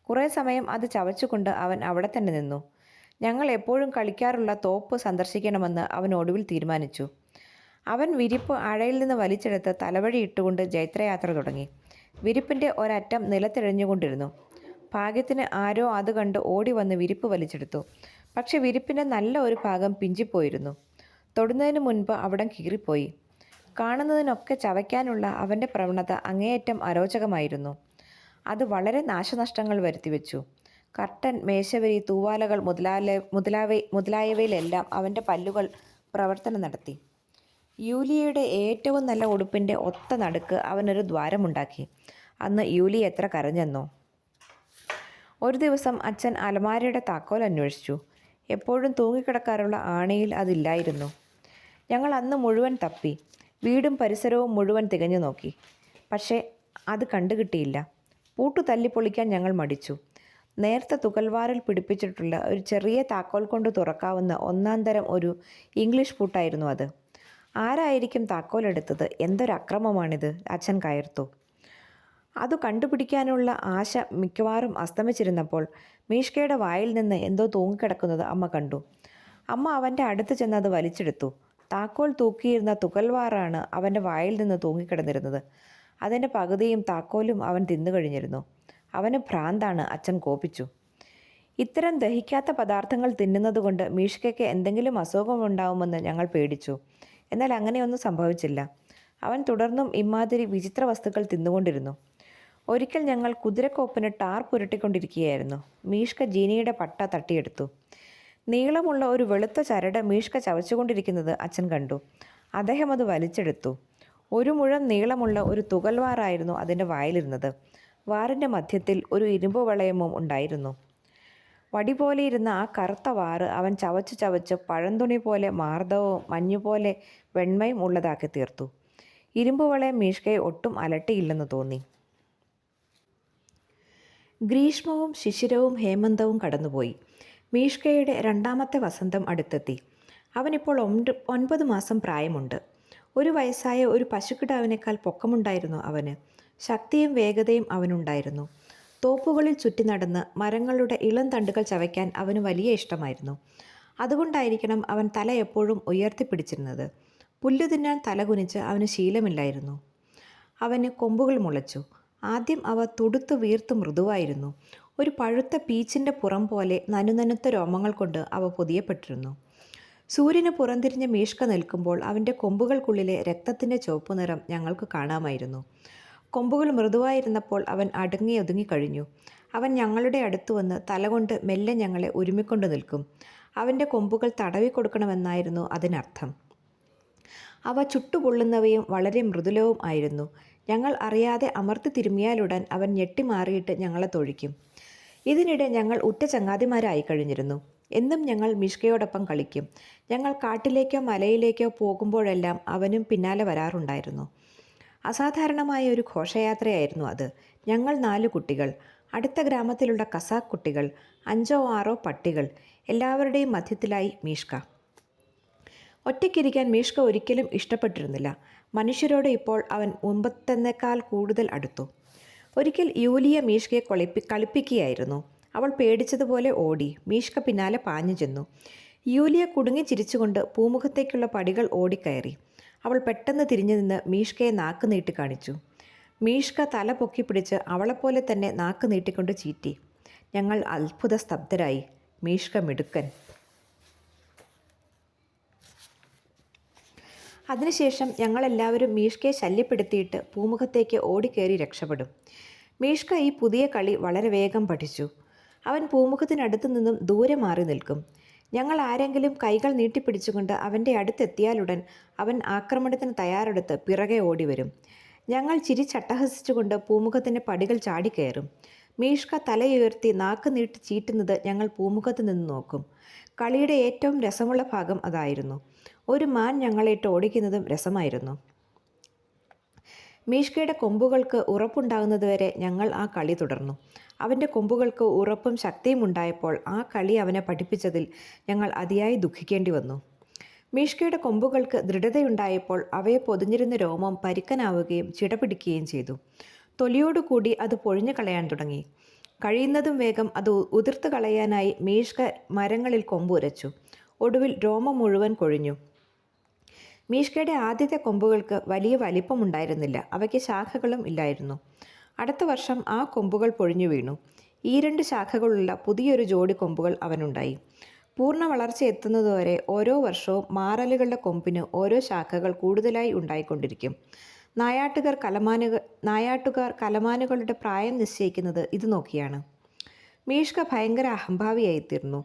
കുറേ സമയം അത് ചവച്ചുകൊണ്ട് അവൻ അവിടെ തന്നെ നിന്നു. ഞങ്ങൾ എപ്പോഴും കളിക്കാറുള്ള തോപ്പ് സന്ദർശിക്കണമെന്ന് അവൻ ഒടുവിൽ തീരുമാനിച്ചു. അവൻ വിരിപ്പ് അഴയിൽ നിന്ന് വലിച്ചെടുത്ത് തലവഴി ഇട്ടുകൊണ്ട് ജൈത്രയാത്ര തുടങ്ങി. വിരിപ്പിൻ്റെ ഒരറ്റം നിലത്തിഴഞ്ഞുകൊണ്ടിരുന്നു. ഭാഗ്യത്തിന് ആരോ അത് കണ്ട് ഓടി വന്ന് വിരിപ്പ് വലിച്ചെടുത്തു. പക്ഷെ വിരിപ്പിൻ്റെ നല്ല ഒരു ഭാഗം പിഞ്ചിപ്പോയിരുന്നു. തൊടുന്നതിന് മുൻപ് അവിടം കീറിപ്പോയി. കാണുന്നതിനൊക്കെ ചവയ്ക്കാനുള്ള അവൻ്റെ പ്രവണത അങ്ങേയറ്റം അരോചകമായിരുന്നു. അത് വളരെ നാശനഷ്ടങ്ങൾ വരുത്തിവെച്ചു. കർട്ടൻ, മേശവരി, തൂവാലകൾ മുതലായവയിലെല്ലാം അവൻ്റെ പല്ലുകൾ പ്രവർത്തനം നടത്തി. യൂലിയയുടെ ഏറ്റവും നല്ല ഉടുപ്പിൻ്റെ ഒത്ത നടുക്ക് അവനൊരു ദ്വാരമുണ്ടാക്കി. അന്ന് യൂലിയ എത്ര കരഞ്ഞെന്നോ. ഒരു ദിവസം അച്ഛൻ അലമാരയുടെ താക്കോൽ അന്വേഷിച്ചു. എപ്പോഴും തൂങ്ങിക്കിടക്കാറുള്ള ആണിയിൽ അതില്ലായിരുന്നു. ഞങ്ങൾ അന്ന് മുഴുവൻ തപ്പി. വീടും പരിസരവും മുഴുവൻ തികഞ്ഞു നോക്കി. പക്ഷേ അത് കണ്ടുകിട്ടിയില്ല. പൂട്ടു തല്ലിപ്പൊളിക്കാൻ ഞങ്ങൾ മടിച്ചു. നേർത്ത തുകൽവാറിൽ പിടിപ്പിച്ചിട്ടുള്ള ഒരു ചെറിയ താക്കോൽ കൊണ്ട് തുറക്കാവുന്ന ഒന്നാം തരം ഒരു ഇംഗ്ലീഷ് പൂട്ടായിരുന്നു അത്. ആരായിരിക്കും താക്കോലെടുത്തത്? എന്തൊരു അക്രമമാണിത്! അച്ഛൻ കയർത്തു. അത് കണ്ടുപിടിക്കാനുള്ള ആശ മിക്കവാറും അസ്തമിച്ചിരുന്നപ്പോൾ മീഷ്കയുടെ വായിൽ നിന്ന് എന്തോ തൂങ്ങിക്കിടക്കുന്നത് അമ്മ കണ്ടു. അമ്മ അവൻ്റെ അടുത്ത് ചെന്ന് അത് വലിച്ചെടുത്തു. താക്കോൽ തൂക്കിയിരുന്ന തുകൽവാറാണ് അവൻ്റെ വായിൽ നിന്ന് തൂങ്ങിക്കിടന്നിരുന്നത്. അതിൻ്റെ പകുതിയും താക്കോലും അവൻ തിന്നു കഴിഞ്ഞിരുന്നു. അവന് ഭ്രാന്താണ്, അച്ഛൻ കോപിച്ചു. ഇത്തരം ദഹിക്കാത്ത പദാർത്ഥങ്ങൾ തിന്നുന്നതുകൊണ്ട് മീഷ്കയ്ക്ക് എന്തെങ്കിലും അസുഖമുണ്ടാവുമെന്ന് ഞങ്ങൾ പേടിച്ചു. എന്നാൽ അങ്ങനെയൊന്നും സംഭവിച്ചില്ല. അവൻ തുടർന്നും ഇമാതിരി വിചിത്ര വസ്തുക്കൾ തിന്നുകൊണ്ടിരുന്നു. ഒരിക്കൽ ഞങ്ങൾ കുതിരക്കോപ്പിന് ടാർ പുരട്ടിക്കൊണ്ടിരിക്കുകയായിരുന്നു. മീഷ്ക ജീനിയുടെ പട്ട തട്ടിയെടുത്തു. നീളമുള്ള ഒരു വെളുത്ത ചരട് മീഷ്ക ചവച്ചുകൊണ്ടിരിക്കുന്നത് അച്ഛൻ കണ്ടു. അദ്ദേഹം അത് വലിച്ചെടുത്തു. ഒരു മുഴം നീളമുള്ള ഒരു തുകൽവാറായിരുന്നു അതിൻ്റെ വായിലിരുന്നത്. വാറിൻ്റെ മധ്യത്തിൽ ഒരു ഇരുമ്പ് വളയവും ഉണ്ടായിരുന്നു. വടി പോലെ ഇരുന്ന ആ കറുത്ത വാറ് അവൻ ചവച്ച് ചവച്ച് പഴന്തുണി പോലെ മാർദ്ദവവും മഞ്ഞുപോലെ വെണ്മയും ഉള്ളതാക്കി തീർത്തു. ഇരുമ്പ് വളയം മീഷ്കയെ ഒട്ടും അലട്ടിയില്ലെന്ന് തോന്നി. ഗ്രീഷ്മവും ശിശിരവും ഹേമന്തവും കടന്നുപോയി. മീഷ്കയുടെ രണ്ടാമത്തെ വസന്തം അടുത്തെത്തി. അവനിപ്പോൾ 9 മാസം പ്രായമുണ്ട്. 1 വയസ്സായ ഒരു പശുക്കിടാവിനേക്കാൾ പൊക്കമുണ്ടായിരുന്നു അവന്. ശക്തിയും വേഗതയും അവനുണ്ടായിരുന്നു. തോപ്പുകളിൽ ചുറ്റി നടന്ന് മരങ്ങളുടെ ഇളം തണ്ടുകൾ ചവയ്ക്കാൻ അവന് വലിയ ഇഷ്ടമായിരുന്നു. അതുകൊണ്ടായിരിക്കണം അവൻ തല എപ്പോഴും ഉയർത്തിപ്പിടിച്ചിരുന്നത്. പുല്ല് തിന്നാൻ തല കുനിച്ച് അവന് ശീലമില്ലായിരുന്നു. അവന് കൊമ്പുകൾ മുളച്ചു. ആദ്യം അവ തുടുത്ത് വീർത്ത് മൃദുവായിരുന്നു. ഒരു പഴുത്ത പീച്ചിൻ്റെ പുറം പോലെ നനുനനുത്ത രോമങ്ങൾ കൊണ്ട് അവ പൊതിയപ്പെട്ടിരുന്നു. സൂര്യന് പുറംതിരിഞ്ഞ മീഷ്ക നിൽക്കുമ്പോൾ അവൻ്റെ കൊമ്പുകൾക്കുള്ളിലെ രക്തത്തിൻ്റെ ചുവപ്പ് നിറം ഞങ്ങൾക്ക് കാണാമായിരുന്നു. കൊമ്പുകൾ മൃദുവായിരുന്നപ്പോൾ അവൻ അടങ്ങി ഒതുങ്ങി കഴിഞ്ഞു. അവൻ ഞങ്ങളുടെ അടുത്ത് വന്ന് തലകൊണ്ട് മെല്ലെ ഞങ്ങളെ ഉരുമിക്കൊണ്ട് നിൽക്കും. അവൻ്റെ കൊമ്പുകൾ തടവി കൊടുക്കണമെന്നായിരുന്നു അതിനർത്ഥം. അവ ചുട്ടുപൊള്ളുന്നവയും വളരെ മൃദുലവും ആയിരുന്നു. ഞങ്ങൾ അറിയാതെ അമർത്തി തിരുമിയാലുടൻ അവൻ ഞെട്ടിമാറിയിട്ട് ഞങ്ങളെ തൊഴിക്കും. ഇതിനിടെ ഞങ്ങൾ ഉറ്റ ചങ്ങാതിമാരായി കഴിഞ്ഞിരുന്നു. എന്നും ഞങ്ങൾ മിഷ്കയോടൊപ്പം കളിക്കും. ഞങ്ങൾ കാട്ടിലേക്കോ മലയിലേക്കോ പോകുമ്പോഴെല്ലാം അവനും പിന്നാലെ വരാറുണ്ടായിരുന്നു. അസാധാരണമായ ഒരു ഘോഷയാത്രയായിരുന്നു അത്. ഞങ്ങൾ 4 കുട്ടികൾ, അടുത്ത ഗ്രാമത്തിലുള്ള കസാക്ക് കുട്ടികൾ, 5 6 പട്ടികൾ, എല്ലാവരുടെയും മധ്യത്തിലായി മീഷ്ക. ഒറ്റയ്ക്കിരിക്കാൻ മീഷ്ക ഒരിക്കലും ഇഷ്ടപ്പെട്ടിരുന്നില്ല. മനുഷ്യരോട് ഇപ്പോൾ അവൻ മുമ്പത്തെന്നേക്കാൾ കൂടുതൽ അടുത്തു. ഒരിക്കൽ യൂലിയ മീഷ്കയെ കളിപ്പിക്കുകയായിരുന്നു. അവൾ പേടിച്ചതുപോലെ ഓടി. മീഷ്ക പിന്നാലെ പാഞ്ഞു ചെന്നു. യൂലിയ കുടുങ്ങി ചിരിച്ചുകൊണ്ട് പൂമുഖത്തേക്കുള്ള പടികൾ ഓടിക്കയറി. അവൾ പെട്ടെന്ന് തിരിഞ്ഞു നിന്ന് മീഷ്കയെ നാക്ക് നീട്ടി കാണിച്ചു. മീഷ്ക തല പൊക്കി പിടിച്ച് അവളെപ്പോലെ തന്നെ നാക്ക് നീട്ടിക്കൊണ്ട് ചീറ്റി. ഞങ്ങൾ അത്ഭുത സ്തബ്ധരായി. മീഷ്ക മിടുക്കൻ. അതിനുശേഷം ഞങ്ങളെല്ലാവരും മീഷ്കയെ ശല്യപ്പെടുത്തിയിട്ട് പൂമുഖത്തേക്ക് ഓടിക്കയറി രക്ഷപ്പെടും. മീഷ്ക ഈ പുതിയ കളി വളരെ വേഗം പഠിച്ചു. അവൻ പൂമുഖത്തിനടുത്തു നിന്നും ദൂരെ മാറി നിൽക്കും. ഞങ്ങൾ ആരെങ്കിലും കൈകൾ നീട്ടിപ്പിടിച്ചുകൊണ്ട് അവൻ്റെ അടുത്തെത്തിയാലുടൻ അവൻ ആക്രമണത്തിന് തയ്യാറെടുത്ത് പിറകെ ഓടിവരും. ഞങ്ങൾ ചിരിച്ചട്ടഹസിച്ചുകൊണ്ട് പൂമുഖത്തിൻ്റെ പടികൾ ചാടിക്കയറും. മീഷ്ക തലയുയർത്തി നാക്ക് നീട്ടി ചീറ്റുന്നത് ഞങ്ങൾ പൂമുഖത്ത് നിന്ന് നോക്കും. കളിയുടെ ഏറ്റവും രസമുള്ള ഭാഗം അതായിരുന്നു. ഒരു മാൻ ഞങ്ങളേറ്റ് ഓടിക്കുന്നതും രസമായിരുന്നു. മീഷ്കയുടെ കൊമ്പുകൾക്ക് ഉറപ്പുണ്ടാകുന്നതുവരെ ഞങ്ങൾ ആ കളി തുടർന്നു. അവൻ്റെ കൊമ്പുകൾക്ക് ഉറപ്പും ശക്തിയും ഉണ്ടായപ്പോൾ ആ കളി അവനെ പഠിപ്പിച്ചതിൽ ഞങ്ങൾ അതിയായി ദുഃഖിക്കേണ്ടി വന്നു. മീഷ്കയുടെ കൊമ്പുകൾക്ക് ദൃഢതയുണ്ടായപ്പോൾ അവയെ പൊതിഞ്ഞിരുന്ന രോമം പരുക്കനാവുകയും ചിടപിടിക്കുകയും ചെയ്തു. തൊലിയോടുകൂടി അത് പൊഴിഞ്ഞു കളയാൻ തുടങ്ങി. കഴിയുന്നതും വേഗം അത് ഉതിർത്ത് കളയാനായി മീഷ്ക മരങ്ങളിൽ കൊമ്പുരച്ചു. ഒടുവിൽ രോമം മുഴുവൻ കൊഴിഞ്ഞു. മീഷ്കയുടെ ആദ്യത്തെ കൊമ്പുകൾക്ക് വലിയ വലിപ്പമുണ്ടായിരുന്നില്ല. അവയ്ക്ക് ശാഖകളും ഇല്ലായിരുന്നു. അടുത്ത വർഷം ആ കൊമ്പുകൾ പൊഴിഞ്ഞു വീണു. ഈ 2 ശാഖകളുള്ള പുതിയൊരു ജോഡി കൊമ്പുകൾ അവനുണ്ടായി. പൂർണ്ണ വളർച്ച എത്തുന്നതുവരെ ഓരോ വർഷവും മാറലുകളുടെ കൊമ്പിന് ഓരോ ശാഖകൾ കൂടുതലായി ഉണ്ടായിക്കൊണ്ടിരിക്കും. നായാട്ടുകാർ കലമാനുകളുടെ പ്രായം നിശ്ചയിക്കുന്നത് ഇത് നോക്കിയാണ്. മീഷ്ക ഭയങ്കര അഹംഭാവിയായിത്തീർന്നു.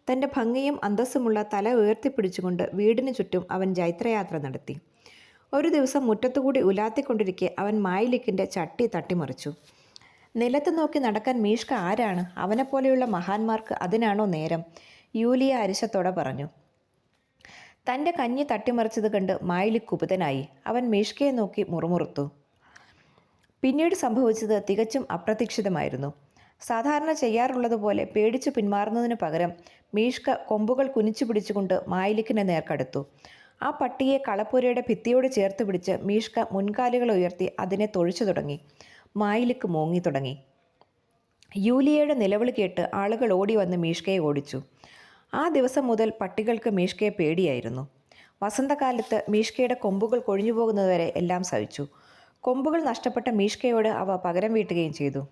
തൻ്റെ ഭംഗിയും അന്തസ്സുമുള്ള തല ഉയർത്തിപ്പിടിച്ചുകൊണ്ട് വീടിന് ചുറ്റും അവൻ ജൈത്രയാത്ര നടത്തി. ഒരു ദിവസം മുറ്റത്തുകൂടി ഉലാത്തിക്കൊണ്ടിരിക്കെ അവൻ മായിലിക്കിൻ്റെ ചട്ടി തട്ടിമറിച്ചു. നിലത്ത് നോക്കി നടക്കാൻ മീഷ്ക ആരാണ്? അവനെപ്പോലെയുള്ള മഹാന്മാർക്ക് അതിനാണോ നേരം? യൂലിയ അരിശത്തോടെ പറഞ്ഞു. തൻ്റെ കഞ്ഞി തട്ടിമറിച്ചത് കണ്ട് മായിലിക് കുപിതനായി. അവൻ മീഷ്കയെ നോക്കി മുറുമുറുത്തു. പിന്നീട് സംഭവിച്ചത് തികച്ചും അപ്രതീക്ഷിതമായിരുന്നു. സാധാരണ ചെയ്യാറുള്ളതുപോലെ പേടിച്ചു പിന്മാറുന്നതിനു പകരം മീഷ്ക കൊമ്പുകൾ കുനിച്ചു പിടിച്ചുകൊണ്ട് മായിലിക്കിനെ നേർക്കടുത്തു. ആ പട്ടിയെ കളപ്പുരയുടെ ഭിത്തിയോട് ചേർത്ത് പിടിച്ച് മീഷ്ക മുൻകാലുകൾ ഉയർത്തി അതിനെ തൊഴിച്ചു തുടങ്ങി. മായിലിക്ക് മോങ്ങി തുടങ്ങി. യൂലിയയുടെ നിലവിളി കേട്ട് ആളുകൾ ഓടി വന്ന് മീഷ്കയെ ഓടിച്ചു. ആ ദിവസം മുതൽ പട്ടികൾക്ക് മീഷ്കയെ പേടിയായിരുന്നു. വസന്തകാലത്ത് മീഷ്കയുടെ കൊമ്പുകൾ കൊഴിഞ്ഞു പോകുന്നതുവരെ എല്ലാം സഹിച്ചു. കൊമ്പുകൾ നഷ്ടപ്പെട്ട മീഷ്കയോട് അവ പകരം വീട്ടുകയും ചെയ്തു.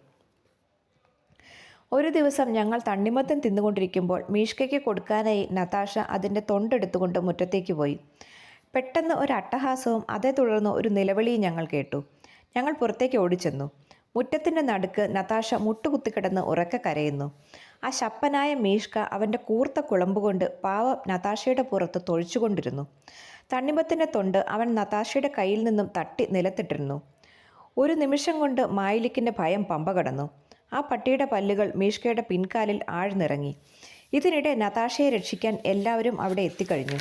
ഒരു ദിവസം ഞങ്ങൾ തണ്ണിമത്തൻ തിന്നുകൊണ്ടിരിക്കുമ്പോൾ മീഷ്കയ്ക്ക് കൊടുക്കാനായി നതാഷ അതിൻ്റെ തൊണ്ടെടുത്തുകൊണ്ട് മുറ്റത്തേക്ക് പോയി. പെട്ടെന്ന് ഒരു അട്ടഹാസവും അതേ തുടർന്ന് ഒരു നിലവിളിയും ഞങ്ങൾ കേട്ടു. ഞങ്ങൾ പുറത്തേക്ക് ഓടിച്ചെന്നു. മുറ്റത്തിൻ്റെ നടുക്ക് നതാഷ മുട്ടുകുത്തിക്കിടന്ന് ഉറക്കെ കരയുന്നു. ആ ശപ്പനായ മീഷ്ക അവൻ്റെ കൂർത്ത കുളമ്പുകൊണ്ട് പാവം നതാഷയുടെ പുറത്ത് തൊഴിച്ചുകൊണ്ടിരുന്നു. തണ്ണിമത്തൻ്റെ തൊണ്ട് അവൻ നതാഷയുടെ കയ്യിൽ നിന്നും തട്ടി നിലത്തിട്ടിരുന്നു. ഒരു നിമിഷം കൊണ്ട് മായിലിക്കിൻ്റെ ഭയം പമ്പ കടന്നു. ആ പട്ടിയുടെ പല്ലുകൾ മീഷ്കയുടെ പിൻകാലിൽ ആഴ്ന്നിറങ്ങി. ഇതിനിടെ നതാഷയെ രക്ഷിക്കാൻ എല്ലാവരും അവിടെ എത്തിക്കഴിഞ്ഞു.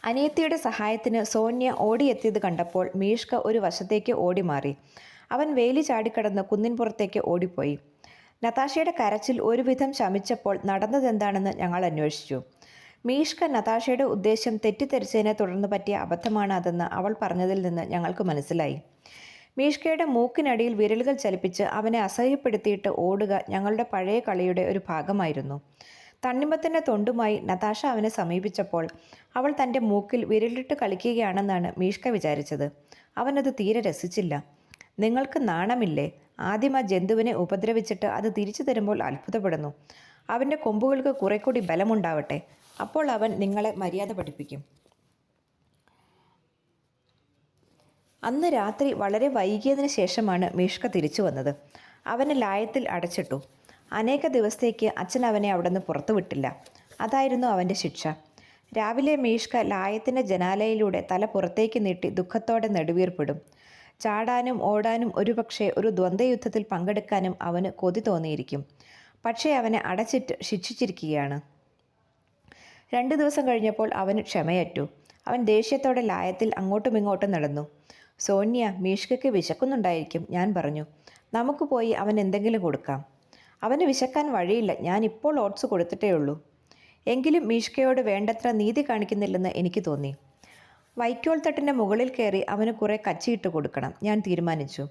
അനിയത്തിയുടെ സഹായത്തിന് സോന്യ ഓടിയെത്തിയത് കണ്ടപ്പോൾ മീഷ്ക ഒരു വശത്തേക്ക് ഓടി മാറി. അവൻ വേലി ചാടിക്കടന്ന് കുന്നിൻപുറത്തേക്ക് ഓടിപ്പോയി. നതാഷയുടെ കരച്ചിൽ ഒരുവിധം ശമിച്ചപ്പോൾ നടന്നതെന്താണെന്ന് ഞങ്ങൾ അന്വേഷിച്ചു. മീഷ്ക നതാഷയുടെ ഉദ്ദേശം തെറ്റിദ്ധരിച്ചതിനെ തുടർന്ന് പറ്റിയ അബദ്ധമാണ് അതെന്ന് അവൾ പറഞ്ഞതിൽ നിന്ന് ഞങ്ങൾക്ക് മനസ്സിലായി. മീഷ്കയുടെ മൂക്കിനടിയിൽ വിരലുകൾ ചലിപ്പിച്ച് അവനെ അസഹ്യപ്പെടുത്തിയിട്ട് ഓടുക ഞങ്ങളുടെ പഴയ കളിയുടെ ഒരു ഭാഗമായിരുന്നു. തണ്ണിമത്തൻ്റെ തൊണ്ടുമായി നതാഷ അവനെ സമീപിച്ചപ്പോൾ അവൾ തൻ്റെ മൂക്കിൽ വിരലിട്ട് കളിക്കുകയാണെന്നാണ് മീഷ്ക വിചാരിച്ചത്. അവനത് തീരെ രസിച്ചില്ല. നിങ്ങൾക്ക് നാണമില്ലേ? ആദ്യം ആ ജന്തുവിനെ ഉപദ്രവിച്ചിട്ട് അത് തിരിച്ചു തരുമ്പോൾ അത്ഭുതപ്പെടുന്നു. അവൻ്റെ കൊമ്പുകൾക്ക് കുറെ കൂടി ബലമുണ്ടാവട്ടെ, അപ്പോൾ അവൻ നിങ്ങളെ മര്യാദ പഠിപ്പിക്കും. അന്ന് രാത്രി വളരെ വൈകിയതിന് ശേഷമാണ് മീഷ്ക തിരിച്ചു വന്നത്. അവനെ ലായത്തിൽ അടച്ചിട്ടു. അനേക ദിവസത്തേക്ക് അച്ഛൻ അവനെ അവിടെ നിന്ന് പുറത്തു വിട്ടില്ല. അതായിരുന്നു അവൻ്റെ ശിക്ഷ. രാവിലെ മീഷ്ക ലായത്തിൻ്റെ ജനാലയിലൂടെ തല പുറത്തേക്ക് നീട്ടി ദുഃഖത്തോടെ നെടുവീർപ്പിടും. ചാടാനും ഓടാനും ഒരുപക്ഷെ ഒരു ദ്വന്ദ്വയുദ്ധത്തിൽ പങ്കെടുക്കാനും അവന് കൊതി തോന്നിയിരിക്കും. പക്ഷേ അവനെ അടച്ചിട്ട് ശിക്ഷിച്ചിരിക്കുകയാണ്. 2 ദിവസം കഴിഞ്ഞപ്പോൾ അവന് ക്ഷമയറ്റു. അവൻ ദേഷ്യത്തോടെ ലായത്തിൽ അങ്ങോട്ടും ഇങ്ങോട്ടും നടന്നു. സോന്യ, മീഷ്കയ്ക്ക് വിശക്കുന്നുണ്ടായിരിക്കും, ഞാൻ പറഞ്ഞു. നമുക്ക് പോയി അവൻ എന്തെങ്കിലും കൊടുക്കാം. അവന് വിശക്കാൻ വഴിയില്ല, ഞാൻ ഇപ്പോൾ ഓട്സ് കൊടുത്തിട്ടേ ഉള്ളൂ. എങ്കിലും മീഷ്കയോട് വേണ്ടത്ര നീതി കാണിക്കുന്നില്ലെന്ന് എനിക്ക് തോന്നി. വൈക്കോൽ തട്ടിൻ്റെ മുകളിൽ കയറി അവന് കുറേ കച്ചിയിട്ട് കൊടുക്കണം, ഞാൻ തീരുമാനിച്ചു.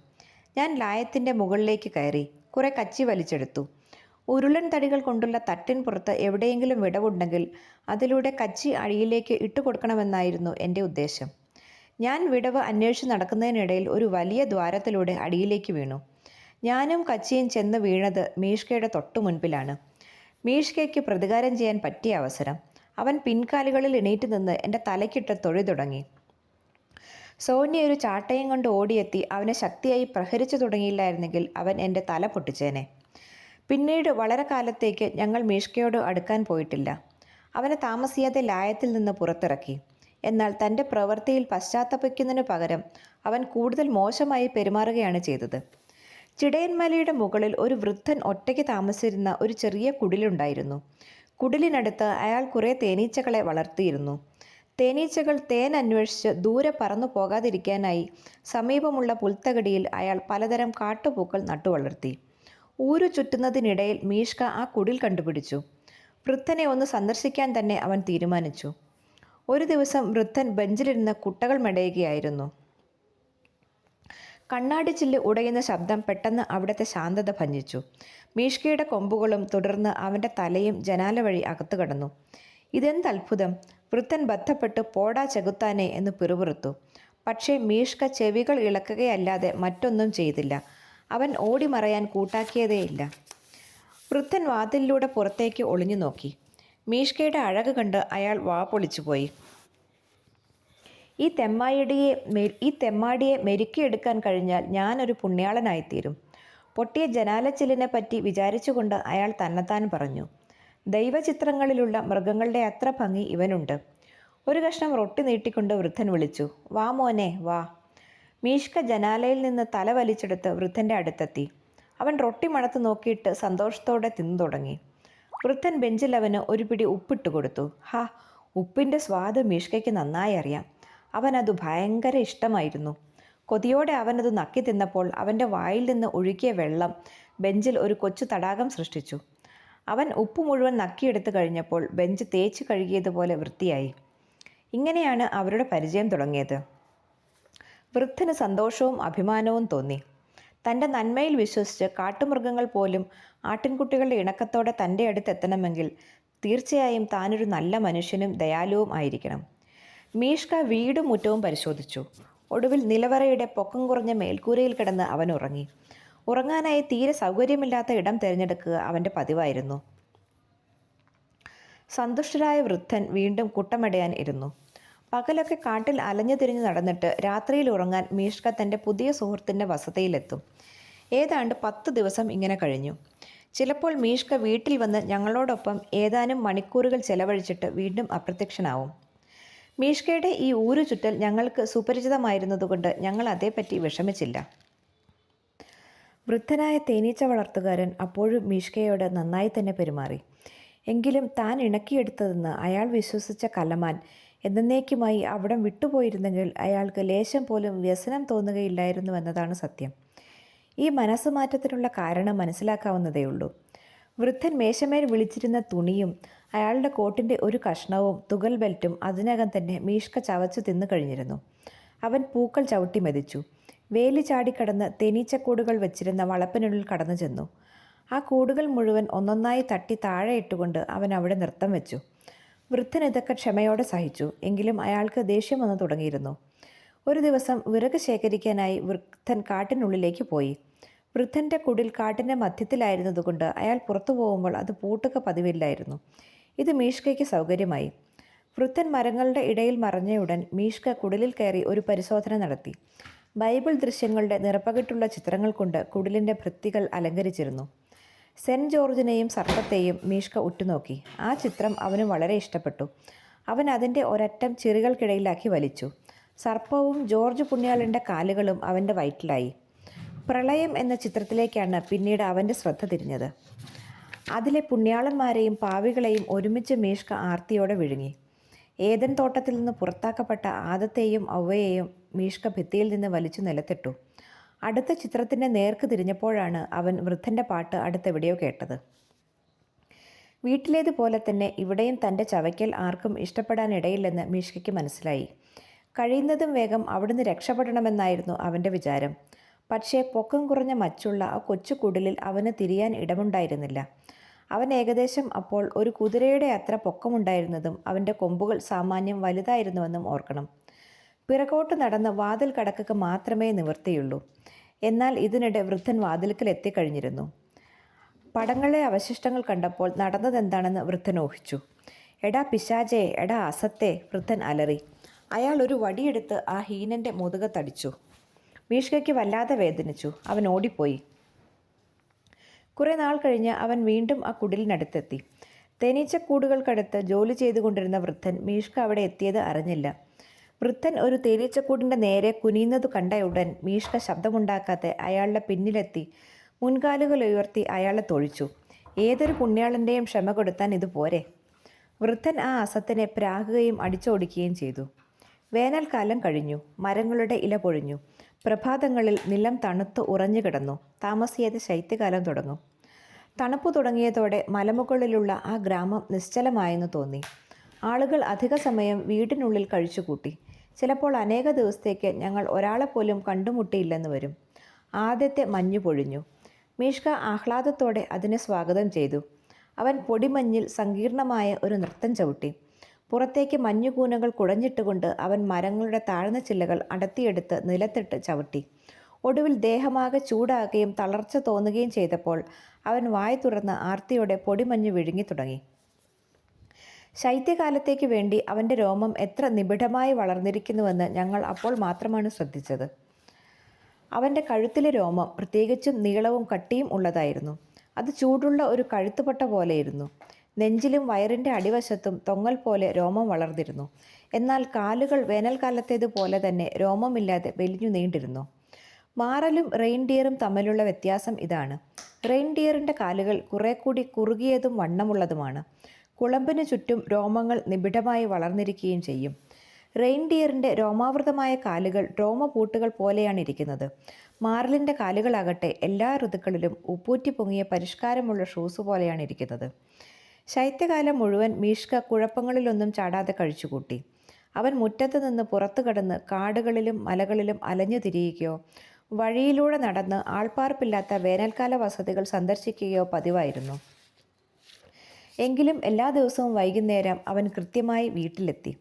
ഞാൻ ലായത്തിൻ്റെ മുകളിലേക്ക് കയറി കുറേ കച്ചി വലിച്ചെടുത്തു. ഉരുളൻ തടികൾ കൊണ്ടുള്ള തട്ടിൻ പുറത്ത് എവിടെയെങ്കിലും വിടവുണ്ടെങ്കിൽ അതിലൂടെ കച്ചി അടിയിലേക്ക് ഇട്ടുകൊടുക്കണമെന്നായിരുന്നു എൻ്റെ ഉദ്ദേശം. ഞാൻ വിടവ് അന്വേഷിച്ച് നടക്കുന്നതിനിടയിൽ ഒരു വലിയ ദ്വാരത്തിലൂടെ അടിയിലേക്ക് വീണു. ഞാനും കച്ചിയും ചെന്ന് വീണത് മീഷ്കയുടെ തൊട്ടു മുൻപിലാണ്. മീഷ്കയ്ക്ക് പ്രതികാരം ചെയ്യാൻ പറ്റിയ അവസരം. അവൻ പിൻകാലുകളിൽ എണീറ്റ് നിന്ന് എൻ്റെ തലയ്ക്കിട്ട് തൊഴി തുടങ്ങി. സോന്യ ഒരു ചാട്ടയും കൊണ്ട് ഓടിയെത്തി അവനെ ശക്തിയായി പ്രഹരിച്ചു തുടങ്ങിയില്ലായിരുന്നെങ്കിൽ അവൻ എൻ്റെ തല പൊട്ടിച്ചേനെ. പിന്നീട് വളരെ കാലത്തേക്ക് ഞങ്ങൾ മീഷ്കയോട് അടുക്കാൻ പോയിട്ടില്ല. അവനെ താമസിയാതെ ലായത്തിൽ നിന്ന് പുറത്തിറക്കി. എന്നാൽ തൻ്റെ പ്രവൃത്തിയിൽ പശ്ചാത്തപിക്കുന്നതിനു പകരം അവൻ കൂടുതൽ മോശമായി പെരുമാറുകയാണ് ചെയ്തത്. ചിടയൻമലയുടെ മുകളിൽ ഒരു വൃദ്ധൻ ഒറ്റയ്ക്ക് താമസിച്ചിരുന്ന ഒരു ചെറിയ കുടിലുണ്ടായിരുന്നു. കുടിലിനടുത്ത് അയാൾ കുറേ തേനീച്ചകളെ വളർത്തിയിരുന്നു. തേനീച്ചകൾ തേൻ അന്വേഷിച്ച് ദൂരെ പറന്നു പോകാതിരിക്കാനായി സമീപമുള്ള പുൽത്തകടിയിൽ അയാൾ പലതരം കാട്ടുപൂക്കൾ നട്ടുവളർത്തി. ഊരു ചുറ്റുന്നതിനിടയിൽ മീഷ്ക ആ കുടിൽ കണ്ടുപിടിച്ചു. വൃദ്ധനെ ഒന്ന് സന്ദർശിക്കാൻ തന്നെ അവൻ തീരുമാനിച്ചു. ഒരു ദിവസം വൃദ്ധൻ ബെഞ്ചിലിരുന്ന് കുട്ടകൾ മെടയുകയായിരുന്നു. കണ്ണാടിച്ചില്ല് ഉടയുന്ന ശബ്ദം പെട്ടെന്ന് അവിടുത്തെ ശാന്തത ഭഞ്ജിച്ചു. മീഷ്കയുടെ കൊമ്പുകളും തുടർന്ന് അവൻ്റെ തലയും ജനാല വഴി അകത്തു കടന്നു. ഇതെന്തത്ഭുതം! വൃദ്ധൻ ബന്ധപ്പെട്ട് പോടാ ചെകുത്താനെ എന്ന് പിറുപിറുത്തു. പക്ഷേ മീഷ്ക ചെവികൾ ഇളക്കുകയല്ലാതെ മറ്റൊന്നും ചെയ്തില്ല. അവൻ ഓടിമറയാൻ കൂട്ടാക്കിയതേയില്ല. വൃദ്ധൻ വാതിലിലൂടെ പുറത്തേക്ക് ഒളിഞ്ഞു നോക്കി. മീഷ്കയുടെ അഴക് കണ്ട് അയാൾ വാ പൊളിച്ചുപോയി. ഈ തെമ്മാടിയെ മെരുക്കിയെടുക്കാൻ കഴിഞ്ഞാൽ ഞാനൊരു പുണ്യാളനായിത്തീരും. പൊട്ടിയ ജനാലച്ചില്ലിനെ പറ്റി വിചാരിച്ചുകൊണ്ട് അയാൾ തന്നെത്താൻ പറഞ്ഞു. ദൈവചിത്രങ്ങളിലുള്ള മൃഗങ്ങളുടെ അത്ര ഭംഗി ഇവനുണ്ട്. ഒരു കഷ്ണം റൊട്ടി നീട്ടിക്കൊണ്ട് വൃദ്ധൻ വിളിച്ചു. വാ മോനെ വാ. മീഷ്ക ജനാലയിൽ നിന്ന് തല വലിച്ചെടുത്ത് വൃദ്ധൻ്റെ അടുത്തെത്തി. അവൻ റൊട്ടി മണത്ത് നോക്കിയിട്ട് സന്തോഷത്തോടെ തിന്നു തുടങ്ങി. വൃദ്ധൻ ബെഞ്ചിൽ അവന് ഒരു പിടി ഉപ്പിട്ട് കൊടുത്തു. ഹാ, ഉപ്പിൻ്റെ സ്വാദ് മീഷ്കയ്ക്ക് നന്നായി അറിയാം. അവനത് ഭയങ്കര ഇഷ്ടമായിരുന്നു. കൊതിയോടെ അവനത് നക്കി തിന്നപ്പോൾ അവൻ്റെ വായിൽ നിന്ന് ഒഴുകിയ വെള്ളം ബെഞ്ചിൽ ഒരു കൊച്ചു തടാകം സൃഷ്ടിച്ചു. അവൻ ഉപ്പ് മുഴുവൻ നക്കിയെടുത്ത് കഴിഞ്ഞപ്പോൾ ബെഞ്ച് തേച്ച് കഴുകിയതുപോലെ വൃത്തിയായി. ഇങ്ങനെയാണ് അവരുടെ പരിചയം തുടങ്ങിയത്. വൃദ്ധന് സന്തോഷവും അഭിമാനവും തോന്നി. തൻ്റെ നന്മയിൽ വിശ്വസിച്ച് കാട്ടുമൃഗങ്ങൾ പോലും ആട്ടിൻകുട്ടികളുടെ ഇണക്കത്തോടെ തൻ്റെ അടുത്തെത്തണമെങ്കിൽ തീർച്ചയായും താനൊരു നല്ല മനുഷ്യനും ദയാലുവും ആയിരിക്കണം. മീഷ്ക വീടും മുറ്റവും പരിശോധിച്ചു. ഒടുവിൽ നിലവറയുടെ പൊക്കം കുറഞ്ഞ മേൽക്കൂരയിൽ കിടന്ന് അവൻ ഉറങ്ങി. ഉറങ്ങാനായി തീരെ സൗകര്യമില്ലാത്ത ഇടം തിരഞ്ഞെടുക്കുക അവൻ്റെ പതിവായിരുന്നു. സന്തുഷ്ടരായ വൃദ്ധൻ വീണ്ടും കുട്ടമടയാൻ ഇരുന്നു. പകലൊക്കെ കാട്ടിൽ അലഞ്ഞു തിരിഞ്ഞു നടന്നിട്ട് രാത്രിയിൽ ഉറങ്ങാൻ മീഷ്ക തൻ്റെ പുതിയ സുഹൃത്തിൻ്റെ വസതിയിലെത്തും. ഏതാണ്ട് 10 ദിവസം ഇങ്ങനെ കഴിഞ്ഞു. ചിലപ്പോൾ മീഷ്ക വീട്ടിൽ വന്ന് ഞങ്ങളോടൊപ്പം ഏതാനും മണിക്കൂറുകൾ ചെലവഴിച്ചിട്ട് വീണ്ടും അപ്രത്യക്ഷനാവും. മീഷ്കയുടെ ഈ ഊരു ചുറ്റൽ ഞങ്ങൾക്ക് സുപരിചിതമായിരുന്നതുകൊണ്ട് ഞങ്ങൾ അതേപ്പറ്റി വിഷമിച്ചില്ല. വൃദ്ധനായ തേനീച്ച വളർത്തുകാരൻ അപ്പോഴും മീഷ്കയോട് നന്നായി തന്നെ പെരുമാറി. എങ്കിലും താൻ ഇണക്കിയെടുത്തതെന്ന് അയാൾ വിശ്വസിച്ച കലമാൻ എന്നേക്കുമായി അവിടം വിട്ടുപോയിരുന്നെങ്കിൽ അയാൾക്ക് ലേശം പോലും വ്യസനം തോന്നുകയില്ലായിരുന്നുവെന്നതാണ് സത്യം. ഈ മനസ്സുമാറ്റത്തിനുള്ള കാരണം മനസ്സിലാക്കാവുന്നതേയുള്ളൂ. വൃദ്ധൻ മേശമേൽ വിളിച്ചിരുന്ന തുണിയും അയാളുടെ കോട്ടിൻ്റെ ഒരു കഷ്ണവും തുകൽ ബെൽറ്റും അതിനകം തന്നെ മീഷ്ക ചവച്ചു തിന്നു കഴിഞ്ഞിരുന്നു. അവൻ പൂക്കൾ ചവിട്ടി മെതിച്ചു. വേലി ചാടിക്കടന്ന് തേനീച്ചക്കൂടുകൾ വെച്ചിരുന്ന വളപ്പിനുള്ളിൽ കടന്നു ചെന്നു. ആ കൂടുകൾ മുഴുവൻ ഒന്നൊന്നായി തട്ടി താഴെ ഇട്ടുകൊണ്ട് അവൻ അവിടെ നൃത്തം വെച്ചു. വൃദ്ധൻ ഇതൊക്കെ ക്ഷമയോടെ സഹിച്ചു. എങ്കിലും അയാൾക്ക് ദേഷ്യം വന്നു തുടങ്ങിയിരുന്നു. ഒരു ദിവസം വിറക് ശേഖരിക്കാനായി വൃദ്ധൻ കാട്ടിനുള്ളിലേക്ക് പോയി. വൃദ്ധൻ്റെ കുടിൽ കാട്ടിൻ്റെ മധ്യത്തിലായിരുന്നതുകൊണ്ട് അയാൾ പുറത്തു പോകുമ്പോൾ അത് പൂട്ടുക പതിവില്ലായിരുന്നു. ഇത് മീഷ്കയ്ക്ക് സൗകര്യമായി. വൃദ്ധൻ മരങ്ങളുടെ ഇടയിൽ മറഞ്ഞയുടൻ മീഷ്ക കുടിലിൽ കയറി ഒരു പരിശോധന നടത്തി. ബൈബിൾ ദൃശ്യങ്ങളുടെ നിറപ്പകിട്ടുള്ള ചിത്രങ്ങൾ കൊണ്ട് കുടിലിൻ്റെ ഭിത്തികൾ അലങ്കരിച്ചിരുന്നു. സെൻറ്റ് ജോർജിനെയും സർപ്പത്തെയും മീഷ്ക ഉറ്റുനോക്കി. ആ ചിത്രം അവന് വളരെ ഇഷ്ടപ്പെട്ടു. അവൻ അതിൻ്റെ ഒരറ്റം ചിറികൾക്കിടയിലാക്കി വലിച്ചു. സർപ്പവും ജോർജ് പുണ്യാളൻ്റെ കാലുകളും അവൻ്റെ വയറ്റിലായി. പ്രളയം എന്ന ചിത്രത്തിലേക്കാണ് പിന്നീട് അവൻ്റെ ശ്രദ്ധ തിരിഞ്ഞത്. അതിലെ പുണ്യാളന്മാരെയും പാവികളെയും ഒരുമിച്ച് മീഷ്ക ആർത്തിയോടെ വിഴുങ്ങി. ഏദൻ തോട്ടത്തിൽ നിന്ന് പുറത്താക്കപ്പെട്ട ആദത്തെയും ഔവയെയും മീഷ്ക ഭിത്തിയിൽ നിന്ന് വലിച്ചു നിലത്തിട്ടു. അടുത്ത ചിത്രത്തിൻ്റെ നേർക്ക് തിരിഞ്ഞപ്പോഴാണ് അവൻ വൃദ്ധൻ്റെ പാട്ട് അടുത്തെവിടെയോ കേട്ടത്. വീട്ടിലേതുപോലെ തന്നെ ഇവിടെയും തൻ്റെ ചവയ്ക്കൽ ആർക്കും ഇഷ്ടപ്പെടാനിടയില്ലെന്ന് മീഷ്കയ്ക്ക് മനസ്സിലായി. കഴിയുന്നതും വേഗം അവിടുന്ന് രക്ഷപ്പെടണമെന്നായിരുന്നു അവൻ്റെ വിചാരം. പക്ഷേ പൊക്കം കുറഞ്ഞ മച്ചുള്ള ആ കൊച്ചു കുടിലിൽ അവന് തിരിയാൻ ഇടമുണ്ടായിരുന്നില്ല. അവൻ ഏകദേശം അപ്പോൾ ഒരു കുതിരയുടെ അത്ര പൊക്കമുണ്ടായിരുന്നതും അവൻ്റെ കൊമ്പുകൾ സാമാന്യം വലുതായിരുന്നുവെന്നും ഓർക്കണം. പിറകോട്ട് നടന്ന് വാതിൽ കടക്കുക മാത്രമേ നിവൃത്തിയുള്ളൂ. എന്നാൽ ഇതിനിടെ വൃദ്ധൻ വാതിൽക്കൽ എത്തിക്കഴിഞ്ഞിരുന്നു. പടങ്ങളെ അവശിഷ്ടങ്ങൾ കണ്ടപ്പോൾ നടന്നതെന്താണെന്ന് വൃദ്ധൻ ഊഹിച്ചു. എടാ പിശാചേ, എടാ അസത്തെ, വൃദ്ധൻ അലറി. അയാൾ ഒരു വടിയെടുത്ത് ആ ഹീനൻ്റെ മുതുകത്തടിച്ചു. മീഷ്കയ്ക്ക് വല്ലാതെ വേദനിച്ചു. അവൻ ഓടിപ്പോയി. കുറേ നാൾ കഴിഞ്ഞ് അവൻ വീണ്ടും ആ കുടിലിനടുത്തെത്തി. തേനീച്ചക്കൂടുകൾക്കടുത്ത് ജോലി ചെയ്തുകൊണ്ടിരുന്ന വൃദ്ധൻ മീഷ്ക അവിടെ എത്തിയത് അറിഞ്ഞില്ല. വൃദ്ധൻ ഒരു തേനീച്ചക്കൂടിൻ്റെ നേരെ കുനിയുന്നത് കണ്ട ഉടൻ മീഷ്ക ശബ്ദമുണ്ടാക്കാതെ അയാളുടെ പിന്നിലെത്തി മുൻകാലുകൾ ഉയർത്തി അയാളെ തൊഴിച്ചു. ഏതൊരു പുണ്യാളൻ്റെയും ക്ഷമ കൊടുത്താൻ ഇത് പോരെ? വൃദ്ധൻ ആ അസത്തിനെ പ്രാകുകയും അടിച്ചോടിക്കുകയും ചെയ്തു. വേനൽക്കാലം കഴിഞ്ഞു. മരങ്ങളുടെ ഇല പൊഴിഞ്ഞു. പ്രഭാതങ്ങളിൽ നിലം തണുത്ത് ഉറഞ്ഞു കിടന്നു. താമസിയാതെ ശൈത്യകാലം തുടങ്ങും. തണുപ്പ് തുടങ്ങിയതോടെ മലമുകളിലുള്ള ആ ഗ്രാമം നിശ്ചലമായെന്ന് തോന്നി. ആളുകൾ അധിക സമയം വീടിനുള്ളിൽ കഴിച്ചുകൂട്ടി. ചിലപ്പോൾ അനേക ദിവസത്തേക്ക് ഞങ്ങൾ ഒരാളെപ്പോലും കണ്ടുമുട്ടിയില്ലെന്ന് വരും. ആദ്യത്തെ മഞ്ഞു പൊഴിഞ്ഞു. മീഷ്ക ആഹ്ലാദത്തോടെ അതിനെ സ്വാഗതം ചെയ്തു. അവൻ പൊടിമഞ്ഞിൽ സങ്കീർണമായ ഒരു നൃത്തം ചവിട്ടി. പുറത്തേക്ക് മഞ്ഞുകൂനകൾ കുഴഞ്ഞിട്ടുകൊണ്ട് അവൻ മരങ്ങളുടെ താഴ്ന്ന ചില്ലകൾ അടർത്തിയെടുത്ത് നിലത്തിട്ട് ചവിട്ടി. ഒടുവിൽ ദേഹമാകെ ചൂടാകുകയും തളർച്ച തോന്നുകയും ചെയ്തപ്പോൾ അവൻ വായ തുറന്ന് ആർത്തിയോടെ പൊടിമഞ്ഞ് വിഴുങ്ങി തുടങ്ങി. ശൈത്യകാലത്തേക്ക് വേണ്ടി അവൻ്റെ രോമം എത്ര നിബിഡമായി വളർന്നിരിക്കുന്നുവെന്ന് ഞങ്ങൾ അപ്പോൾ മാത്രമാണ് ശ്രദ്ധിച്ചത്. അവൻ്റെ കഴുത്തിലെ രോമം പ്രത്യേകിച്ചും നീളവും കട്ടിയും ഉള്ളതായിരുന്നു. അത് ചൂടുള്ള ഒരു കഴുത്തുപട്ട പോലെയിരുന്നു. നെഞ്ചിലും വയറിൻ്റെ അടിവശത്തും തൊങ്ങൽ പോലെ രോമം വളർന്നിരുന്നു. എന്നാൽ കാലുകൾ വേനൽക്കാലത്തേതുപോലെ തന്നെ രോമമില്ലാതെ വലിഞ്ഞു നീണ്ടിരുന്നു. മാറലും റെയിൻഡിയറും തമ്മിലുള്ള വ്യത്യാസം ഇതാണ്. റെയിൻഡിയറിൻ്റെ കാലുകൾ കുറെ കൂടി കുറുകിയതും വണ്ണമുള്ളതുമാണ്. കുളമ്പിനു ചുറ്റും രോമങ്ങൾ നിബിഡമായി വളർന്നിരിക്കുകയും ചെയ്യും. റെയിൻഡിയറിൻ്റെ രോമാവൃതമായ കാലുകൾ രോമപൂട്ടുകൾ പോലെയാണ് ഇരിക്കുന്നത്. മാറലിൻ്റെ കാലുകളാകട്ടെ എല്ലാ ഋതുക്കളിലും ഉപ്പൂറ്റി പൊങ്ങിയ പരിഷ്കാരമുള്ള ഷൂസ് പോലെയാണ് ഇരിക്കുന്നത്. ശൈത്യകാലം മുഴുവൻ മീഷ്ക കുഴപ്പങ്ങളിലൊന്നും ചാടാതെ കഴിച്ചുകൂട്ടി. അവൻ മുറ്റത്ത് നിന്ന് പുറത്തു കടന്ന് കാടുകളിലും മലകളിലും അലഞ്ഞു തിരിയുകയോ വഴിയിലൂടെ നടന്ന് ആൾപ്പാർപ്പില്ലാത്ത വേനൽക്കാല വസതികൾ സന്ദർശിക്കുകയോ പതിവായിരുന്നു. എങ്കിലും എല്ലാ ദിവസവും വൈകുന്നേരം അവൻ കൃത്യമായി വീട്ടിലെത്തി.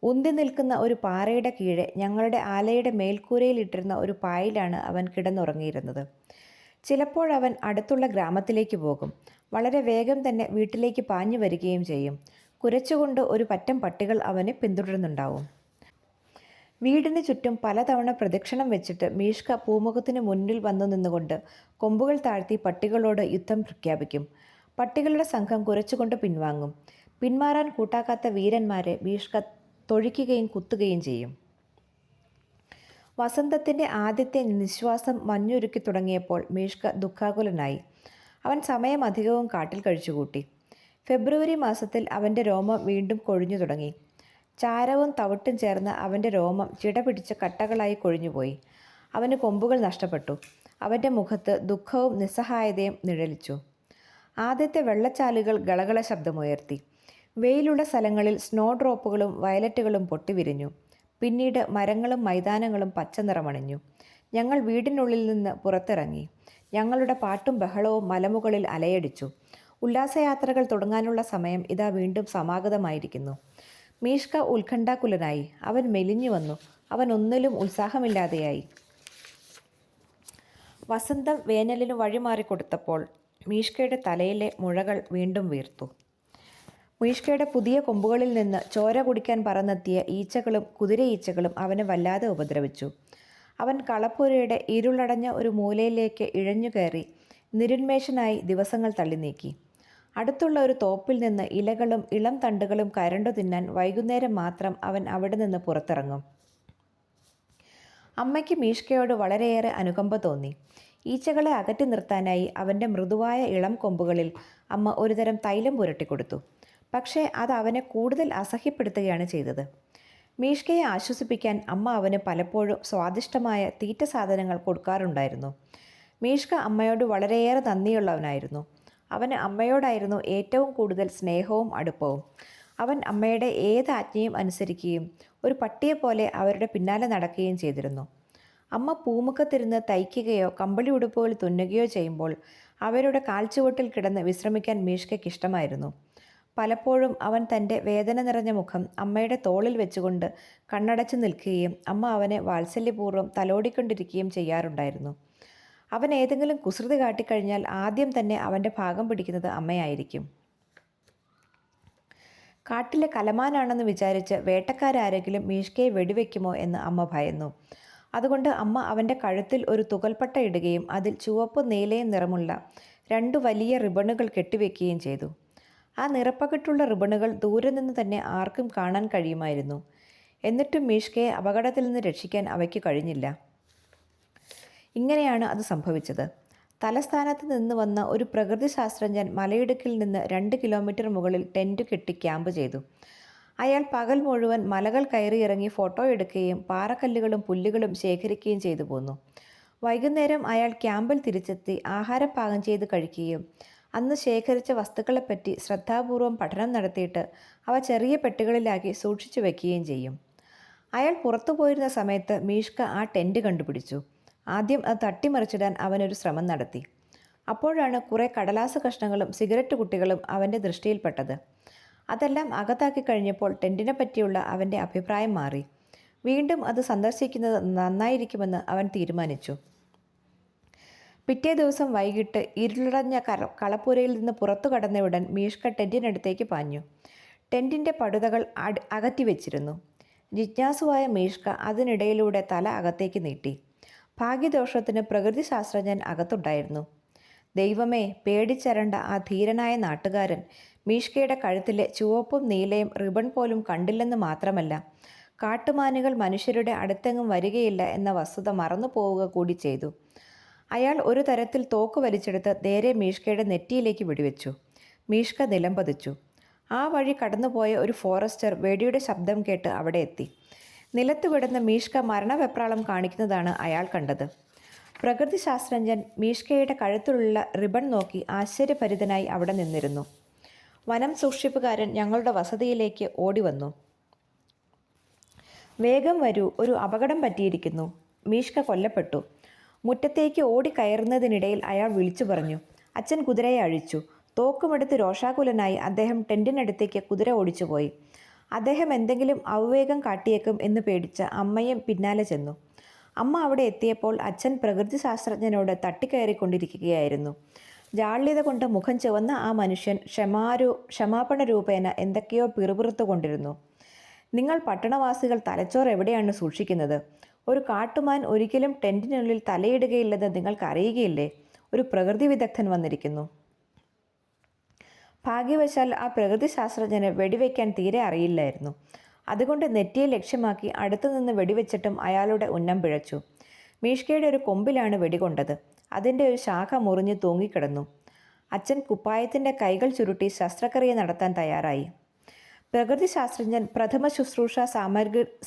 ഉന്തി നിൽക്കുന്ന ഒരു പാറയുടെ കീഴെ ഞങ്ങളുടെ ആലയുടെ മേൽക്കൂരയിലിട്ടിരുന്ന ഒരു പായിലാണ് അവൻ കിടന്നുറങ്ങിയിരുന്നത്. ചിലപ്പോഴവൻ അടുത്തുള്ള ഗ്രാമത്തിലേക്ക് പോകും. വളരെ വേഗം തന്നെ വീട്ടിലേക്ക് പാഞ്ഞു വരികയും ചെയ്യും. കുരച്ചുകൊണ്ട് ഒരു പറ്റം പട്ടികൾ അവനെ പിന്തുടരുന്നുണ്ടാവും. വീടിന് ചുറ്റും പലതവണ പ്രദക്ഷിണം വെച്ചിട്ട് മീഷ്ക പൂമുഖത്തിന് മുന്നിൽ വന്നു നിന്നുകൊണ്ട് കൊമ്പുകൾ താഴ്ത്തി പട്ടികളോട് യുദ്ധം പ്രഖ്യാപിക്കും. പട്ടികളുടെ സംഘം കുരച്ചുകൊണ്ട് പിൻവാങ്ങും. പിന്മാറാൻ കൂട്ടാക്കാത്ത വീരന്മാരെ മീഷ്ക തൊഴിക്കുകയും കുത്തുകയും ചെയ്യും. വസന്തത്തിൻ്റെ ആദ്യത്തെ നിശ്വാസം മഞ്ഞുരുക്കി തുടങ്ങിയപ്പോൾ മീഷ്ക ദുഃഖാകുലനായി. അവൻ സമയം അധികവും കാട്ടിൽ കഴിച്ചുകൂട്ടി. ഫെബ്രുവരി മാസത്തിൽ അവൻ്റെ രോമം വീണ്ടും കൊഴിഞ്ഞു തുടങ്ങി. ചാരവും തവിട്ടും ചേർന്ന് അവൻ്റെ രോമം ചിടപിടിച്ച് കട്ടകളായി കൊഴിഞ്ഞുപോയി. അവന് കൊമ്പുകൾ നഷ്ടപ്പെട്ടു. അവൻ്റെ മുഖത്ത് ദുഃഖവും നിസ്സഹായതയും നിഴലിച്ചു. ആദ്യത്തെ വെള്ളച്ചാലുകൾ ഗളഗള ശബ്ദമുയർത്തി. വെയിലുള്ള സ്ഥലങ്ങളിൽ സ്നോ ഡ്രോപ്പുകളും വയലറ്റുകളും പൊട്ടിവിരിഞ്ഞു. പിന്നീട് മരങ്ങളും മൈതാനങ്ങളും പച്ച നിറമണിഞ്ഞു. ഞങ്ങൾ വീടിനുള്ളിൽ നിന്ന് പുറത്തിറങ്ങി. ഞങ്ങളുടെ പാട്ടും ബഹളവും മലമുകളിൽ അലയടിച്ചു. ഉല്ലാസയാത്രകൾ തുടങ്ങാനുള്ള സമയം ഇതാ വീണ്ടും സമാഗതമായിരിക്കുന്നു. മീഷ്ക ഉത്കണ്ഠാകുലനായി. അവൻ മെലിഞ്ഞു വന്നു. അവൻ ഒന്നിലും ഉത്സാഹമില്ലാതെയായി. വസന്തം വേനലിന് വഴിമാറിക്കൊടുത്തപ്പോൾ മീഷ്കയുടെ തലയിലെ മുഴകൾ വീണ്ടും വീർത്തു. മീഷ്കയുടെ പുതിയ കൊമ്പുകളിൽ നിന്ന് ചോര കുടിക്കാൻ പറന്നെത്തിയ ഈച്ചകളും കുതിര ഈച്ചകളും അവനെ വല്ലാതെ ഉപദ്രവിച്ചു. അവൻ കളപ്പുരയുടെ ഇരുളടഞ്ഞ ഒരു മൂലയിലേക്ക് ഇഴഞ്ഞു കയറി നിരുന്മേഷനായി ദിവസങ്ങൾ തള്ളി നീക്കി. അടുത്തുള്ള ഒരു തോപ്പിൽ നിന്ന് ഇലകളും ഇളം തണ്ടുകളും കരണ്ടു തിന്നാൻ വൈകുന്നേരം മാത്രം അവൻ അവിടെ നിന്ന് പുറത്തിറങ്ങും. അമ്മയ്ക്ക് മീഷ്കയോട് വളരെയേറെ അനുകമ്പ തോന്നി. ഈച്ചകളെ അകറ്റി നിർത്താനായി അവൻ്റെ മൃദുവായ ഇളം കൊമ്പുകളിൽ അമ്മ ഒരുതരം തൈലം പുരട്ടിക്കൊടുത്തു. പക്ഷേ അത് അവനെ കൂടുതൽ അസഹ്യപ്പെടുത്തുകയാണ് ചെയ്തത്. മീഷ്കയെ ആശ്വസിപ്പിക്കാൻ അമ്മ അവന് പലപ്പോഴും സ്വാദിഷ്ടമായ തീറ്റ സാധനങ്ങൾ കൊടുക്കാറുണ്ടായിരുന്നു. മീഷ്ക അമ്മയോട് വളരെയേറെ നന്ദിയുള്ളവനായിരുന്നു. അവന് അമ്മയോടായിരുന്നു ഏറ്റവും കൂടുതൽ സ്നേഹവും അടുപ്പവും. അവൻ അമ്മയുടെ ഏത് ആജ്ഞയും അനുസരിക്കുകയും ഒരു പട്ടിയെപ്പോലെ അവരുടെ പിന്നാലെ നടക്കുകയും ചെയ്തിരുന്നു. അമ്മ പൂമുഖത്തിരുന്ന് തയ്ക്കുകയോ കമ്പിളി ഉടുപ്പുകൾ തുന്നുകയോ ചെയ്യുമ്പോൾ അവരുടെ കാൽച്ചുവട്ടിൽ കിടന്ന് വിശ്രമിക്കാൻ മീഷ്കയ്ക്ക് ഇഷ്ടമായിരുന്നു. പലപ്പോഴും അവൻ തൻ്റെ വേദന നിറഞ്ഞ മുഖം അമ്മയുടെ തോളിൽ വെച്ചുകൊണ്ട് കണ്ണടച്ചു നിൽക്കുകയും അമ്മ അവനെ വാത്സല്യപൂർവ്വം തലോടിക്കൊണ്ടിരിക്കുകയും ചെയ്യാറുണ്ടായിരുന്നു. അവൻ ഏതെങ്കിലും കുസൃതി കാട്ടിക്കഴിഞ്ഞാൽ ആദ്യം തന്നെ അവൻ്റെ ഭാഗം പിടിക്കുന്നത് അമ്മയായിരിക്കും. കാട്ടിലെ കലമാനാണെന്ന് വിചാരിച്ച് വേട്ടക്കാരാരെങ്കിലും മീഷ്കയെ വെടിവെക്കുമോ എന്ന് അമ്മ ഭയന്നു. അതുകൊണ്ട് അമ്മ അവൻ്റെ കഴുത്തിൽ ഒരു തുകൽപ്പട്ട ഇടുകയും അതിൽ ചുവപ്പ് നീലയും നിറമുള്ള 2 വലിയ റിബണുകൾ കെട്ടിവെക്കുകയും ചെയ്തു. ആ നിറപ്പകിട്ടുള്ള റിബണുകൾ ദൂരെ നിന്ന് തന്നെ ആർക്കും കാണാൻ കഴിയുമായിരുന്നു. എന്നിട്ടും മീഷ്കയെ അപകടത്തിൽ നിന്ന് രക്ഷിക്കാൻ അവയ്ക്ക് കഴിഞ്ഞില്ല. ഇങ്ങനെയാണ് അത് സംഭവിച്ചത്. തലസ്ഥാനത്ത് നിന്ന് വന്ന ഒരു പ്രകൃതി ശാസ്ത്രജ്ഞൻ മലയിടുക്കിൽ നിന്ന് 2 കിലോമീറ്റർ മുകളിൽ ടെൻറ്റ് കെട്ടി ക്യാമ്പ് ചെയ്തു. അയാൾ പകൽ മുഴുവൻ മലകൾ കയറിയിറങ്ങി ഫോട്ടോ എടുക്കുകയും പാറക്കല്ലുകളും പുല്ലുകളും ശേഖരിക്കുകയും ചെയ്തു പോന്നു. വൈകുന്നേരം അയാൾ ക്യാമ്പിൽ തിരിച്ചെത്തി ആഹാരം പാകം ചെയ്ത് കഴിക്കുകയും അന്ന് ശേഖരിച്ച വസ്തുക്കളെപ്പറ്റി ശ്രദ്ധാപൂർവം പഠനം നടത്തിയിട്ട് അവ ചെറിയ പെട്ടികളിലാക്കി സൂക്ഷിച്ചു വെക്കുകയും ചെയ്യും. അയാൾ പുറത്തു പോയിരുന്ന സമയത്ത് മീഷ്ക ആ ടെൻറ്റ് കണ്ടുപിടിച്ചു. ആദ്യം അത് തട്ടിമറിച്ചിടാൻ അവനൊരു ശ്രമം നടത്തി. അപ്പോഴാണ് കുറേ കടലാസ് കഷ്ണങ്ങളും സിഗരറ്റ് കുട്ടികളും അവൻ്റെ ദൃഷ്ടിയിൽപ്പെട്ടത്. അതെല്ലാം അകത്താക്കി കഴിഞ്ഞപ്പോൾ ടെൻറ്റിനെ പറ്റിയുള്ള അവൻ്റെ അഭിപ്രായം മാറി. വീണ്ടും അത് സന്ദർശിക്കുന്നത് നന്നായിരിക്കുമെന്ന് അവൻ തീരുമാനിച്ചു. പിറ്റേ ദിവസം വൈകിട്ട് ഇരുളടഞ്ഞ കളപ്പുരയിൽ നിന്ന് പുറത്തു കടന്നയുടൻ മീഷ്ക ടെൻറ്റിനടുത്തേക്ക് പാഞ്ഞു. ടെൻറ്റിൻ്റെ പടുതകൾ അകറ്റി വെച്ചിരുന്നു. ജിജ്ഞാസുവായ മീഷ്ക അതിനിടയിലൂടെ തല അകത്തേക്ക് നീട്ടി. ഭാഗ്യദോഷത്തിന് പ്രകൃതി ശാസ്ത്രജ്ഞൻ അകത്തുണ്ടായിരുന്നു. ദൈവമേ, പേടിച്ചരണ്ട ആ ധീരനായ നാട്ടുകാരൻ മീഷ്കയുടെ കഴുത്തിലെ ചുവപ്പും നീലയും റിബൺ പോലും കണ്ടില്ലെന്ന് മാത്രമല്ല, കാട്ടുമാനുകൾ മനുഷ്യരുടെ അടുത്തെങ്ങും വരികയില്ല എന്ന വസ്തുത മറന്നു പോവുക കൂടി ചെയ്തു. അയാൾ ഒരു തരത്തിൽ തോക്ക് വലിച്ചെടുത്ത് നേരെ മീഷ്കയുടെ നെറ്റിയിലേക്ക് വെടിവെച്ചു. മീഷ്ക നിലംപതിച്ചു. ആ വഴി കടന്നുപോയ ഒരു ഫോറസ്റ്റർ വെടിയുടെ ശബ്ദം കേട്ട് അവിടെ എത്തി. നിലത്ത് വിടുന്ന മീഷ്ക മരണവെപ്രാളം കാണിക്കുന്നതാണ് അയാൾ കണ്ടത്. പ്രകൃതി ശാസ്ത്രജ്ഞൻ മീഷ്കയുടെ കഴുത്തിലുള്ള റിബൺ നോക്കി ആശ്ചര്യഭരിതനായി അവിടെ നിന്നിരുന്നു. വനം സൂക്ഷിപ്പുകാരൻ ഞങ്ങളുടെ വസതിയിലേക്ക് ഓടി വന്നു. വേഗം വരൂ, ഒരു അപകടം പറ്റിയിരിക്കുന്നു, മീഷ്ക കൊല്ലപ്പെട്ടു. മുറ്റത്തേക്ക് ഓടി കയറുന്നതിനിടയിൽ അയാൾ വിളിച്ചു പറഞ്ഞു. അച്ഛൻ കുതിരയെ അഴിച്ചു. തോക്കുമെടുത്ത് രോഷാകുലനായി അദ്ദേഹം ടെൻറ്റിനടുത്തേക്ക് കുതിര ഓടിച്ചുപോയി. അദ്ദേഹം എന്തെങ്കിലും അവിവേകം കാട്ടിയേക്കും എന്ന് പേടിച്ച് അമ്മയും പിന്നാലെ ചെന്നു. അമ്മ അവിടെ എത്തിയപ്പോൾ അച്ഛൻ പ്രകൃതി ശാസ്ത്രജ്ഞനോട് തട്ടിക്കയറിക്കൊണ്ടിരിക്കുകയായിരുന്നു. ജാള്യത കൊണ്ട് മുഖം ചുവന്ന ആ മനുഷ്യൻ ക്ഷമാപണ രൂപേണ എന്തൊക്കെയോ പിറുപിറുത്തുകൊണ്ടിരുന്നു. നിങ്ങൾ പട്ടണവാസികൾ തലച്ചോറ് എവിടെയാണ് സൂക്ഷിക്കുന്നത്? ഒരു കാട്ടുമാൻ ഒരിക്കലും ടെൻറ്റിനുള്ളിൽ തലയിടുകയില്ലെന്ന് നിങ്ങൾക്കറിയുകയില്ലേ? ഒരു പ്രകൃതി വിദഗ്ധൻ വന്നിരിക്കുന്നു. ഭാഗ്യവശാൽ ആ പ്രകൃതി ശാസ്ത്രജ്ഞന് വെടിവെക്കാൻ തീരെ അറിയില്ലായിരുന്നു. അതുകൊണ്ട് നെറ്റിയെ ലക്ഷ്യമാക്കി അടുത്തുനിന്ന് വെടിവെച്ചിട്ടും അയാളുടെ ഉന്നം പിഴച്ചു. മീഷ്കയുടെ ഒരു കൊമ്പിലാണ് വെടികൊണ്ടത്. അതിൻ്റെ ഒരു ശാഖ മുറിഞ്ഞ് തൂങ്ങിക്കിടന്നു. അച്ഛൻ കുപ്പായത്തിൻ്റെ കൈകൾ ചുരുട്ടി ശസ്ത്രക്രിയ നടത്താൻ തയ്യാറായി. പ്രകൃതി ശാസ്ത്രജ്ഞൻ പ്രഥമ ശുശ്രൂഷ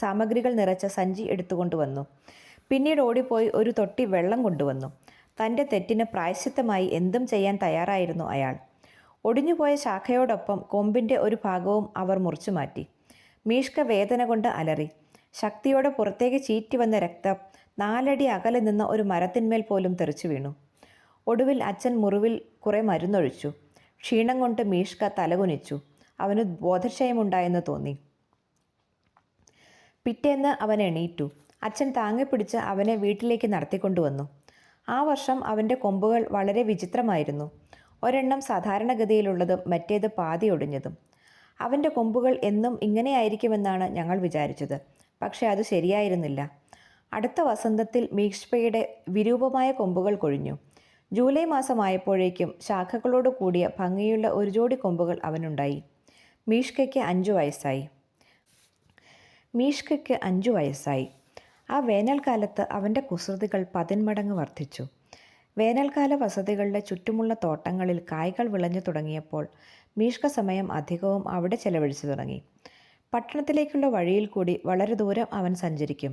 സാമഗ്രികൾ നിറച്ച സഞ്ചി എടുത്തുകൊണ്ടുവന്നു. പിന്നീട് ഓടിപ്പോയി ഒരു തൊട്ടി വെള്ളം കൊണ്ടുവന്നു. തൻ്റെ തെറ്റിന് പ്രായശ്ചിത്തമായി എന്തും ചെയ്യാൻ തയ്യാറായിരുന്നു അയാൾ. ഒടിഞ്ഞുപോയ ശാഖയോടൊപ്പം കൊമ്പിൻ്റെ ഒരു ഭാഗവും അവർ മുറിച്ചു മാറ്റി. മീഷ്ക വേദന കൊണ്ട് അലറി. ശക്തിയോടെ പുറത്തേക്ക് ചീറ്റി വന്ന രക്തം 4 അടി അകലെ നിന്ന ഒരു മരത്തിന്മേൽ പോലും തെറിച്ചു വീണു. ഒടുവിൽ അച്ഛൻ മുറിവിൽ കുറെ മരുന്നൊഴിച്ചു. ക്ഷീണം കൊണ്ട് മീഷ്ക തലകുനിച്ചു. അവന് ബോധക്ഷയമുണ്ടായെന്ന് തോന്നി. പിറ്റേന്ന് അവൻ എണീറ്റു. അച്ഛൻ താങ്ങിപ്പിടിച്ച് അവനെ വീട്ടിലേക്ക് നടത്തിക്കൊണ്ടുവന്നു. ആ വർഷം അവൻ്റെ കൊമ്പുകൾ വളരെ വിചിത്രമായിരുന്നു. ഒരെണ്ണം സാധാരണഗതിയിലുള്ളതും മറ്റേത് പാതി ഒടിഞ്ഞതും. അവൻ്റെ കൊമ്പുകൾ എന്നും ഇങ്ങനെയായിരിക്കുമെന്നാണ് ഞങ്ങൾ വിചാരിച്ചത്. പക്ഷേ അത് ശരിയായിരുന്നില്ല. അടുത്ത വസന്തത്തിൽ മീഷ്കയുടെ വിരൂപമായ കൊമ്പുകൾ കൊഴിഞ്ഞു. ജൂലൈ മാസമായപ്പോഴേക്കും ശാഖകളോട് കൂടിയ ഭംഗിയുള്ള ഒരു ജോഡി കൊമ്പുകൾ അവനുണ്ടായി. മീഷ്കയ്ക്ക് 5 വയസ്സായി. ആ വേനൽക്കാലത്ത് അവൻ്റെ കുസൃതികൾ പതിന്മടങ്ങ് വർദ്ധിച്ചു. വേനൽക്കാല വസതികളുടെ ചുറ്റുമുള്ള തോട്ടങ്ങളിൽ കായ്കൾ വിളഞ്ഞു തുടങ്ങിയപ്പോൾ മീഷ്ക സമയം അധികവും അവിടെ ചെലവഴിച്ചു തുടങ്ങി. പട്ടണത്തിലേക്കുള്ള വഴിയിൽ കൂടി വളരെ ദൂരം അവൻ സഞ്ചരിക്കും.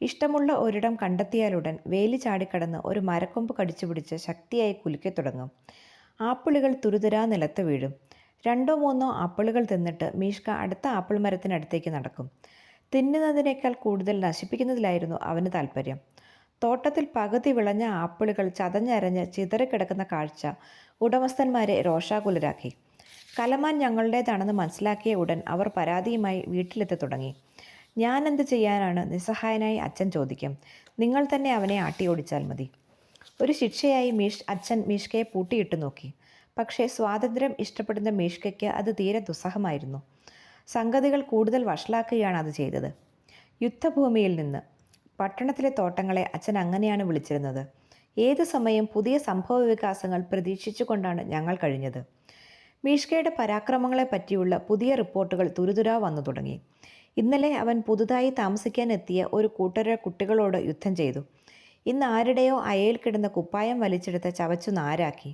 ഇഷ്ടമുള്ള ഒരിടം കണ്ടെത്തിയാലുടൻ വേലി ചാടിക്കടന്ന് ഒരു മരക്കൊമ്പ് കടിച്ചുപിടിച്ച് ശക്തിയായി കുലുക്കി തുടങ്ങും. ആപ്പിളുകൾ തുരുതുരാ നിലത്ത് വീഴും. 2-3 ആപ്പിളുകൾ തിന്നിട്ട് മീഷ്ക അടുത്ത ആപ്പിൾ മരത്തിനടുത്തേക്ക് നടക്കും. തിന്നുന്നതിനേക്കാൾ കൂടുതൽ നശിപ്പിക്കുന്നതിലായിരുന്നു അവന് താല്പര്യം. തോട്ടത്തിൽ പകുതി വിളഞ്ഞ ആപ്പിളുകൾ ചതഞ്ഞരഞ്ഞ് ചിതറിക്കിടക്കുന്ന കാഴ്ച ഉടമസ്ഥന്മാരെ രോഷാകുലരാക്കി. കലമാൻ ഞങ്ങളുടേതാണെന്ന് മനസ്സിലാക്കിയ ഉടൻ അവർ പരാതിയുമായി വീട്ടിലെത്തി തുടങ്ങി. ഞാനെന്ത് ചെയ്യാനാണ്? നിസ്സഹായനായി അച്ഛൻ ചോദിക്കും. നിങ്ങൾ തന്നെ അവനെ ആട്ടിയോടിച്ചാൽ മതി. ഒരു ശിക്ഷയായി അച്ഛൻ മീഷ്കയെ പൂട്ടിയിട്ടു നോക്കി. പക്ഷേ സ്വാതന്ത്ര്യം ഇഷ്ടപ്പെടുന്ന മീഷ്കയ്ക്ക് അത് തീരെ ദുസ്സഹമായിരുന്നു. സംഗതികൾ കൂടുതൽ വഷളാക്കുകയാണ് അത് ചെയ്തത്. യുദ്ധഭൂമിയിൽ നിന്ന് പട്ടണത്തിലെ തോട്ടങ്ങളെ അച്ഛൻ അങ്ങനെയാണ് വിളിച്ചിരുന്നത്. ഏതു സമയം പുതിയ സംഭവ വികാസങ്ങൾ പ്രതീക്ഷിച്ചുകൊണ്ടാണ് ഞങ്ങൾ കഴിഞ്ഞത്. മീഷ്കയുടെ പരാക്രമങ്ങളെ പറ്റിയുള്ള പുതിയ റിപ്പോർട്ടുകൾ തുരുതുരാ വന്നു തുടങ്ങി. ഇന്നലെ അവൻ പുതുതായി താമസിക്കാനെത്തിയ ഒരു കൂട്ടര കുട്ടികളോട് യുദ്ധം ചെയ്തു. ഇന്ന് ആരുടെയോ അയയിൽ കിടന്ന കുപ്പായം വലിച്ചെടുത്ത് ചവച്ചു നാരാക്കി.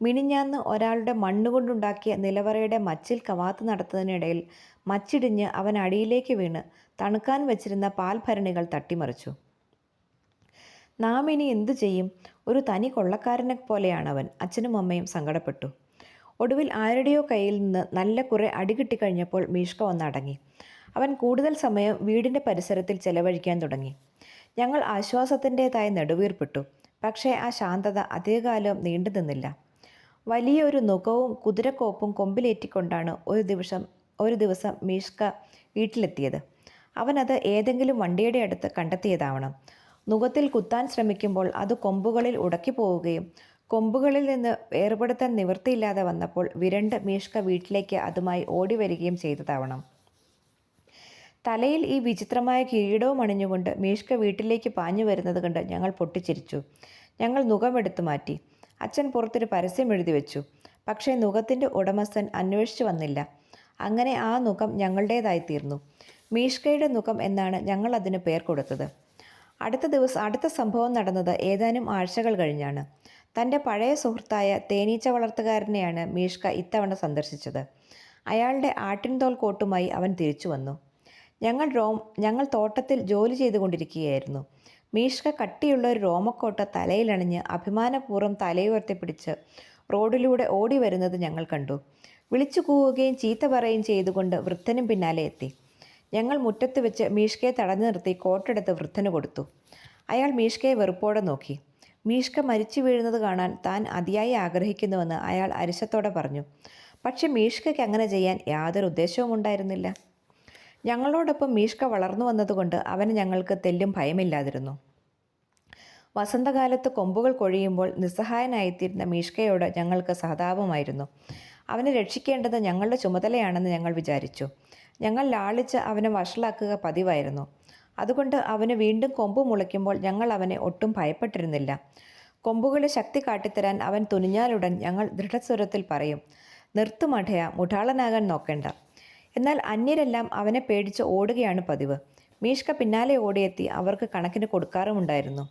മിനിഞ്ഞാന്ന് ഒരാളുടെ മണ്ണുകൊണ്ടുണ്ടാക്കിയ നിലവറയുടെ മച്ചിൽ കവാത്ത് നടത്തുന്നതിനിടയിൽ മച്ചിടിഞ്ഞ് അവൻ അടിയിലേക്ക് വീണ് തണുക്കാൻ വെച്ചിരുന്ന പാൽഭരണികൾ തട്ടിമറിച്ചു. നാം ഇനി എന്തു ചെയ്യും? ഒരു തനി കൊള്ളക്കാരനെ പോലെയാണവൻ. അച്ഛനും അമ്മയും സങ്കടപ്പെട്ടു. ഒടുവിൽ ആരുടെയോ കയ്യിൽ നിന്ന് നല്ല കുറെ അടി കിട്ടിക്കഴിഞ്ഞപ്പോൾ മീഷ്ക ഒന്നടങ്ങി. അവൻ കൂടുതൽ സമയം വീടിൻ്റെ പരിസരത്തിൽ ചെലവഴിക്കാൻ തുടങ്ങി. ഞങ്ങൾ ആശ്വാസത്തിൻ്റെതായ നെടുവീർപ്പിട്ടു. പക്ഷേ ആ ശാന്തത അധികകാലം നീണ്ടു നിന്നില്ല. വലിയൊരു നുകവും കുതിരക്കോപ്പും കൊമ്പിലേറ്റിക്കൊണ്ടാണ് ഒരു ദിവസം മീഷ്ക വീട്ടിലെത്തിയത്. അവനത് ഏതെങ്കിലും വണ്ടിയുടെ അടുത്ത് കണ്ടെത്തിയതാവണം. നുകത്തിൽ കുത്താൻ ശ്രമിക്കുമ്പോൾ അത് കൊമ്പുകളിൽ ഉടക്കിപ്പോവുകയും കൊമ്പുകളിൽ നിന്ന് വേർപെടുത്താൻ നിവൃത്തിയില്ലാതെ വന്നപ്പോൾ വിരണ്ട് മീഷ്ക വീട്ടിലേക്ക് അതുമായി ഓടി വരികയും ചെയ്തതാവണം. തലയിൽ ഈ വിചിത്രമായ കിരീടവും അണിഞ്ഞുകൊണ്ട് മീഷ്ക വീട്ടിലേക്ക് പാഞ്ഞു വരുന്നത് കണ്ട് ഞങ്ങൾ പൊട്ടിച്ചിരിച്ചു. ഞങ്ങൾ നുകമെടുത്തു മാറ്റി. അച്ഛൻ പുറത്തൊരു പരസ്യം എഴുതി വെച്ചു. പക്ഷേ നുകത്തിൻ്റെ ഉടമസ്ഥൻ അന്വേഷിച്ചു വന്നില്ല. അങ്ങനെ ആ നുകം ഞങ്ങളുടേതായിത്തീർന്നു. മീഷ്കയുടെ നുകം എന്നാണ് ഞങ്ങൾ അതിന് പേർ കൊടുത്തത്. അടുത്ത സംഭവം നടന്നത് ഏതാനും ആഴ്ചകൾ കഴിഞ്ഞാണ്. തൻ്റെ പഴയ സുഹൃത്തായ തേനീച്ച വളർത്തുകാരനെയാണ് മീഷ്ക ഇത്തവണ സന്ദർശിച്ചത്. അയാളുടെ ആട്ടിൻതോൽ കോട്ടുമായി അവൻ തിരിച്ചു വന്നു. ഞങ്ങൾ തോട്ടത്തിൽ ജോലി ചെയ്തുകൊണ്ടിരിക്കുകയായിരുന്നു. മീഷ്ക കട്ടിയുള്ള ഒരു രോമക്കോട്ട് തലയിലണിഞ്ഞ് അഭിമാനപൂർവ്വം തലയുയർത്തിപ്പിടിച്ച് റോഡിലൂടെ ഓടി വരുന്നത് ഞങ്ങൾ കണ്ടു. വിളിച്ചു കൂവുകയും ചീത്ത പറയുകയും ചെയ്തുകൊണ്ട് വൃദ്ധനും പിന്നാലെ എത്തി. ഞങ്ങൾ മുറ്റത്ത് വെച്ച് മീഷ്കയെ തടഞ്ഞു നിർത്തി കോട്ടെടുത്ത് വൃദ്ധന് കൊടുത്തു. അയാൾ മീഷ്കയെ വെറുപ്പോടെ നോക്കി. മീഷ്ക മരിച്ചു വീഴുന്നത് കാണാൻ താൻ അതിയായി ആഗ്രഹിക്കുന്നുവെന്ന് അയാൾ അരിശത്തോടെ പറഞ്ഞു. പക്ഷെ മീഷ്കയ്ക്ക് അങ്ങനെ ചെയ്യാൻ യാതൊരു ഉദ്ദേശവും ഉണ്ടായിരുന്നില്ല. ഞങ്ങളോടൊപ്പം മീഷ്ക വളർന്നു വന്നതുകൊണ്ട് അവന് ഞങ്ങൾക്ക് തെല്ലും ഭയമില്ലാതിരുന്നു. വസന്തകാലത്ത് കൊമ്പുകൾ കൊഴിയുമ്പോൾ നിസ്സഹായനായിത്തീരുന്ന മീഷ്കയോട് ഞങ്ങൾക്ക് സഹതാപമായിരുന്നു. അവനെ രക്ഷിക്കേണ്ടത് ഞങ്ങളുടെ ചുമതലയാണെന്ന് ഞങ്ങൾ വിചാരിച്ചു. ഞങ്ങൾ ലാളിച്ച് അവനെ വഷളാക്കുക പതിവായിരുന്നു. അതുകൊണ്ട് അവന് വീണ്ടും കൊമ്പ് മുളയ്ക്കുമ്പോൾ ഞങ്ങൾ അവനെ ഒട്ടും ഭയപ്പെട്ടിരുന്നില്ല. കൊമ്പുകളെ ശക്തി കാട്ടിത്തരാൻ അവൻ തുനിഞ്ഞാലുടൻ ഞങ്ങൾ ദൃഢസ്വരത്തിൽ പറയും, നിർത്തുമഠയ, മുഠാളനാകാൻ നോക്കേണ്ട. എന്നാൽ അന്യരെല്ലാം അവനെ പേടിച്ച് ഓടുകയാണ് പതിവ്. മീഷ്ക പിന്നാലെ ഓടിയെത്തി അവർക്ക് കണക്കിന് കൊടുക്കാറുമുണ്ടായിരുന്നു.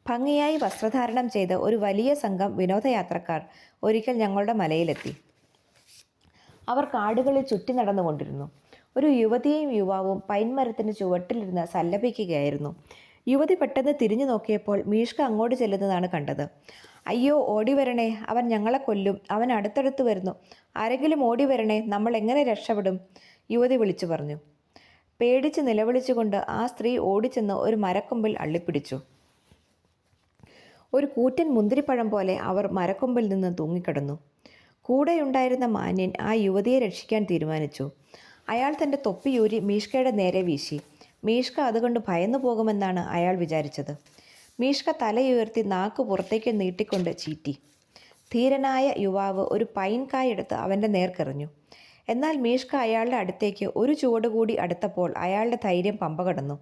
ഭംഗിയായി വസ്ത്രധാരണം ചെയ്ത ഒരു വലിയ സംഘം വിനോദയാത്രക്കാർ ഒരിക്കൽ ഞങ്ങളുടെ മലയിലെത്തി. അവർ കാടുകളിൽ ചുറ്റി നടന്നുകൊണ്ടിരുന്നു. ഒരു യുവതിയും യുവാവും പൈൻമരത്തിന് ചുവട്ടിലിരുന്ന് സല്ലപിക്കുകയായിരുന്നു. യുവതി പെട്ടെന്ന് തിരിഞ്ഞു നോക്കിയപ്പോൾ മീഷ്ക അങ്ങോട്ട് ചെല്ലുന്നതാണ് കണ്ടത്. അയ്യോ, ഓടി വരണേ, അവൻ ഞങ്ങളെ കൊല്ലും, അവൻ അടുത്തടുത്ത് വരുന്നു, ആരെങ്കിലും ഓടി വരണേ, നമ്മൾ എങ്ങനെ രക്ഷപ്പെടും? യുവതി വിളിച്ചു പറഞ്ഞു. പേടിച്ച് നിലവിളിച്ചുകൊണ്ട് ആ സ്ത്രീ ഓടിച്ചെന്ന് ഒരു മരക്കൊമ്പിൽ അള്ളിപ്പിടിച്ചു. ഒരു കൂറ്റൻ മുന്തിരിപ്പഴം പോലെ അവർ മരക്കൊമ്പിൽ നിന്ന് തൂങ്ങിക്കിടന്നു. കൂടെയുണ്ടായിരുന്ന മാന്യൻ ആ യുവതിയെ രക്ഷിക്കാൻ തീരുമാനിച്ചു. അയാൾ തൻ്റെ തൊപ്പിയൂരി മീഷ്കയുടെ നേരെ വീശി. മീഷ്ക അതുകൊണ്ട് ഭയന്നു പോകുമെന്നാണ് അയാൾ വിചാരിച്ചത്. മീഷ്ക തലയുയർത്തി നാക്ക് പുറത്തേക്ക് നീട്ടിക്കൊണ്ട് ചീറ്റി. ധീരനായ യുവാവ് ഒരു പൈൻകായെടുത്ത് അവൻ്റെ നേർക്കെറിഞ്ഞു. എന്നാൽ മീഷ്ക അയാളുടെ അടുത്തേക്ക് ഒരു ചുവട് കൂടി അടുത്തപ്പോൾ അയാളുടെ ധൈര്യം പമ്പ കടന്നു.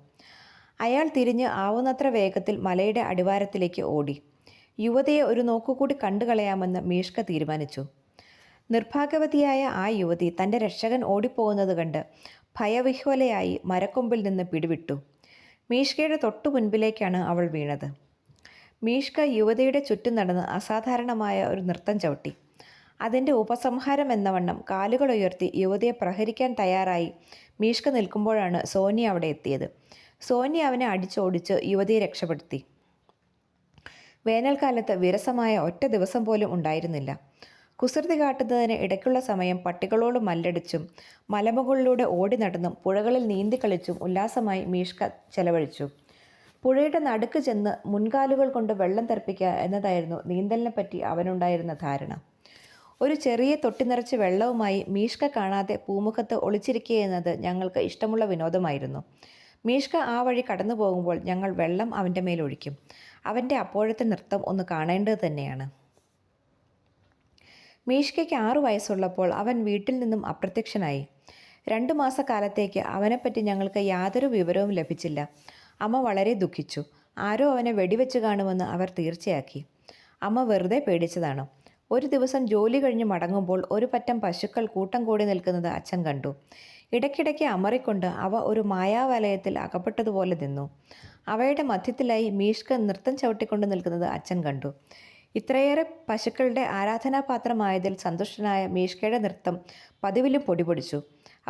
അയാൾ തിരിഞ്ഞ് ആവുന്നത്ര വേഗത്തിൽ മലയുടെ അടിവാരത്തിലേക്ക് ഓടി. യുവതിയെ ഒരു നോക്കുകൂടി കണ്ടുകളയാമെന്ന് മീഷ്ക തീരുമാനിച്ചു. നിർഭാഗ്യവതിയായ ആ യുവതി തൻ്റെ രക്ഷകൻ ഓടിപ്പോകുന്നത് കണ്ട് ഭയവിഹ്വലയായി മരക്കൊമ്പിൽ നിന്ന് പിടിവിട്ടു. മീഷ്കയുടെ തൊട്ടു മുൻപിലേക്കാണ് അവൾ വീണത്. മീഷ്ക യുവതിയുടെ ചുറ്റും നടന്ന് അസാധാരണമായ ഒരു നൃത്തം ചവിട്ടി. അതിൻ്റെ ഉപസംഹാരം എന്നവണ്ണം കാലുകൾ ഉയർത്തി യുവതിയെ പ്രഹരിക്കാൻ തയ്യാറായി മീഷ്ക നിൽക്കുമ്പോഴാണ് സോനിയ അവിടെ എത്തിയത്. സോനിയ അവനെ അടിച്ചോടിച്ച് യുവതിയെ രക്ഷപ്പെടുത്തി. വേനൽക്കാലത്ത് വിരസമായ ഒറ്റ ദിവസം പോലും ഉണ്ടായിരുന്നില്ല. കുസൃതി കാട്ടുന്നതിന് ഇടയ്ക്കുള്ള സമയം പട്ടികളോട് മല്ലടിച്ചും മലമുകളിലൂടെ ഓടി നടന്നും പുഴകളിൽ നീന്തിക്കളിച്ചും ഉല്ലാസമായി മീഷ്ക ചെലവഴിച്ചു. പുഴയുടെ നടുക്ക് ചെന്ന് മുൻകാലുകൾ കൊണ്ട് വെള്ളം തെറിപ്പിക്കുക എന്നതായിരുന്നു നീന്തലിനെപ്പറ്റി അവനുണ്ടായിരുന്ന ധാരണ. ഒരു ചെറിയ തൊട്ടി നിറച്ച് വെള്ളവുമായി മീഷ്ക കാണാതെ പൂമുഖത്ത് ഒളിച്ചിരിക്കുക എന്നത് ഞങ്ങൾക്ക് ഇഷ്ടമുള്ള വിനോദമായിരുന്നു. മീഷ്ക ആ വഴി കടന്നു പോകുമ്പോൾ ഞങ്ങൾ വെള്ളം അവൻ്റെ മേലൊഴിക്കും. അവൻ്റെ അപ്പോഴത്തെ നൃത്തം ഒന്ന് കാണേണ്ടത് തന്നെയാണ്. മീഷ്കയ്ക്ക് 6 വയസ്സുള്ളപ്പോൾ അവൻ വീട്ടിൽ നിന്നും അപ്രത്യക്ഷനായി. 2 മാസക്കാലത്തേക്ക് അവനെപ്പറ്റി ഞങ്ങൾക്ക് യാതൊരു വിവരവും ലഭിച്ചില്ല. അമ്മ വളരെ ദുഃഖിച്ചു. ആരോ അവനെ വെടിവെച്ച് കാണുമെന്ന് അവർ തീർച്ചയാക്കി. അമ്മ വെറുതെ പേടിച്ചതാണ്. ഒരു ദിവസം ജോലി കഴിഞ്ഞ് മടങ്ങുമ്പോൾ ഒരു പറ്റം പശുക്കൾ കൂട്ടം കൂടി നിൽക്കുന്നത് അച്ഛൻ കണ്ടു. ഇടയ്ക്കിടയ്ക്ക് അമറിക്കൊണ്ട് അവ ഒരു മായാവലയത്തിൽ അകപ്പെട്ടതുപോലെ നിന്നു. അവയുടെ മധ്യത്തിലായി മീഷ്ക നൃത്തം ചവിട്ടിക്കൊണ്ട് നിൽക്കുന്നത് അച്ഛൻ കണ്ടു. ഇത്രയേറെ പശുക്കളുടെ ആരാധനാപാത്രമായതിൽ സന്തുഷ്ടനായ മീഷ്കയുടെ നൃത്തം പതിവിലും പൊടിപൊടിച്ചു.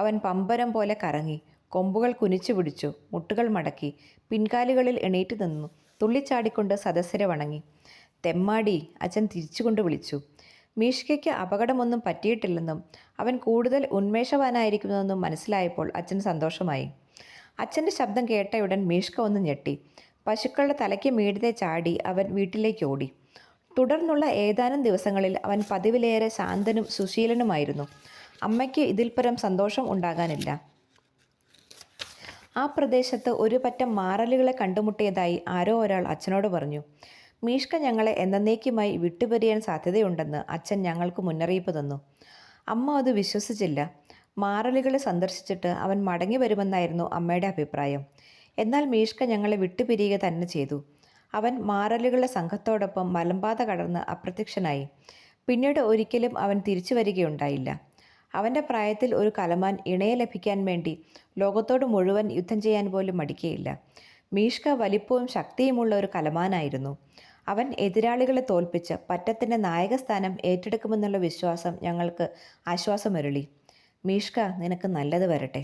അവൻ പമ്പരം പോലെ കറങ്ങി, കൊമ്പുകൾ കുനിച്ചു പിടിച്ചു, മുട്ടുകൾ മടക്കി, പിൻകാലുകളിൽ എണീറ്റ് നിന്നു, തുള്ളിച്ചാടിക്കൊണ്ട് സദസ്യരെ വണങ്ങി. തെമ്മാടി, അച്ഛൻ തിരിച്ചുകൊണ്ട് വിളിച്ചു. മീഷ്കയ്ക്ക് അപകടമൊന്നും പറ്റിയിട്ടില്ലെന്നും അവൻ കൂടുതൽ ഉന്മേഷവാനായിരിക്കുമെന്നും മനസ്സിലായപ്പോൾ അച്ഛന് സന്തോഷമായി. അച്ഛൻ്റെ ശബ്ദം കേട്ടയുടൻ മീഷ്ക ഒന്ന് ഞെട്ടി. പശുക്കളുടെ തലയ്ക്ക് മീതെ ചാടി അവൻ വീട്ടിലേക്ക് ഓടി. തുടർന്നുള്ള ഏതാനും ദിവസങ്ങളിൽ അവൻ പതിവിലേറെ ശാന്തനും സുശീലനുമായിരുന്നു. അമ്മയ്ക്ക് ഇതിൽ പരം സന്തോഷം ഉണ്ടാകാനില്ല. ആ പ്രദേശത്ത് ഒരു പറ്റം മാറലുകളെ കണ്ടുമുട്ടിയതായി ആരോ ഒരാൾ അച്ഛനോട് പറഞ്ഞു. മീഷ്ക ഞങ്ങളെ എന്നേക്കുമായി വിട്ടുപിരിയാൻ സാധ്യതയുണ്ടെന്ന് അച്ഛൻ ഞങ്ങൾക്ക് മുന്നറിയിപ്പ് തന്നു. അമ്മ അത് വിശ്വസിച്ചില്ല. മാറലുകളെ സന്ദർശിച്ചിട്ട് അവൻ മടങ്ങി വരുമെന്നായിരുന്നു അമ്മയുടെ അഭിപ്രായം. എന്നാൽ മീഷ്ക ഞങ്ങളെ വിട്ടുപിരിയുക തന്നെ ചെയ്തു. അവൻ മാറലുകളുടെ സംഘത്തോടൊപ്പം മലമ്പാത കടന്ന് അപ്രത്യക്ഷനായി. പിന്നീട് ഒരിക്കലും അവൻ തിരിച്ചു വരികയുണ്ടായില്ല. അവൻ്റെ പ്രായത്തിൽ ഒരു കലമാൻ ഇണയെ ലഭിക്കാൻ വേണ്ടി ലോകത്തോട് മുഴുവൻ യുദ്ധം ചെയ്യാൻ പോലും മടിക്കുകയില്ല. മീഷ്ക വലിപ്പവും ശക്തിയുമുള്ള ഒരു കലമാനായിരുന്നു. അവൻ എതിരാളികളെ തോൽപ്പിച്ച് പറ്റത്തിൻ്റെ നായകസ്ഥാനം ഏറ്റെടുക്കുമെന്നുള്ള വിശ്വാസം ഞങ്ങൾക്ക് ആശ്വാസമരുളി. മീഷ്ക, നിനക്ക് നല്ലത് വരട്ടെ.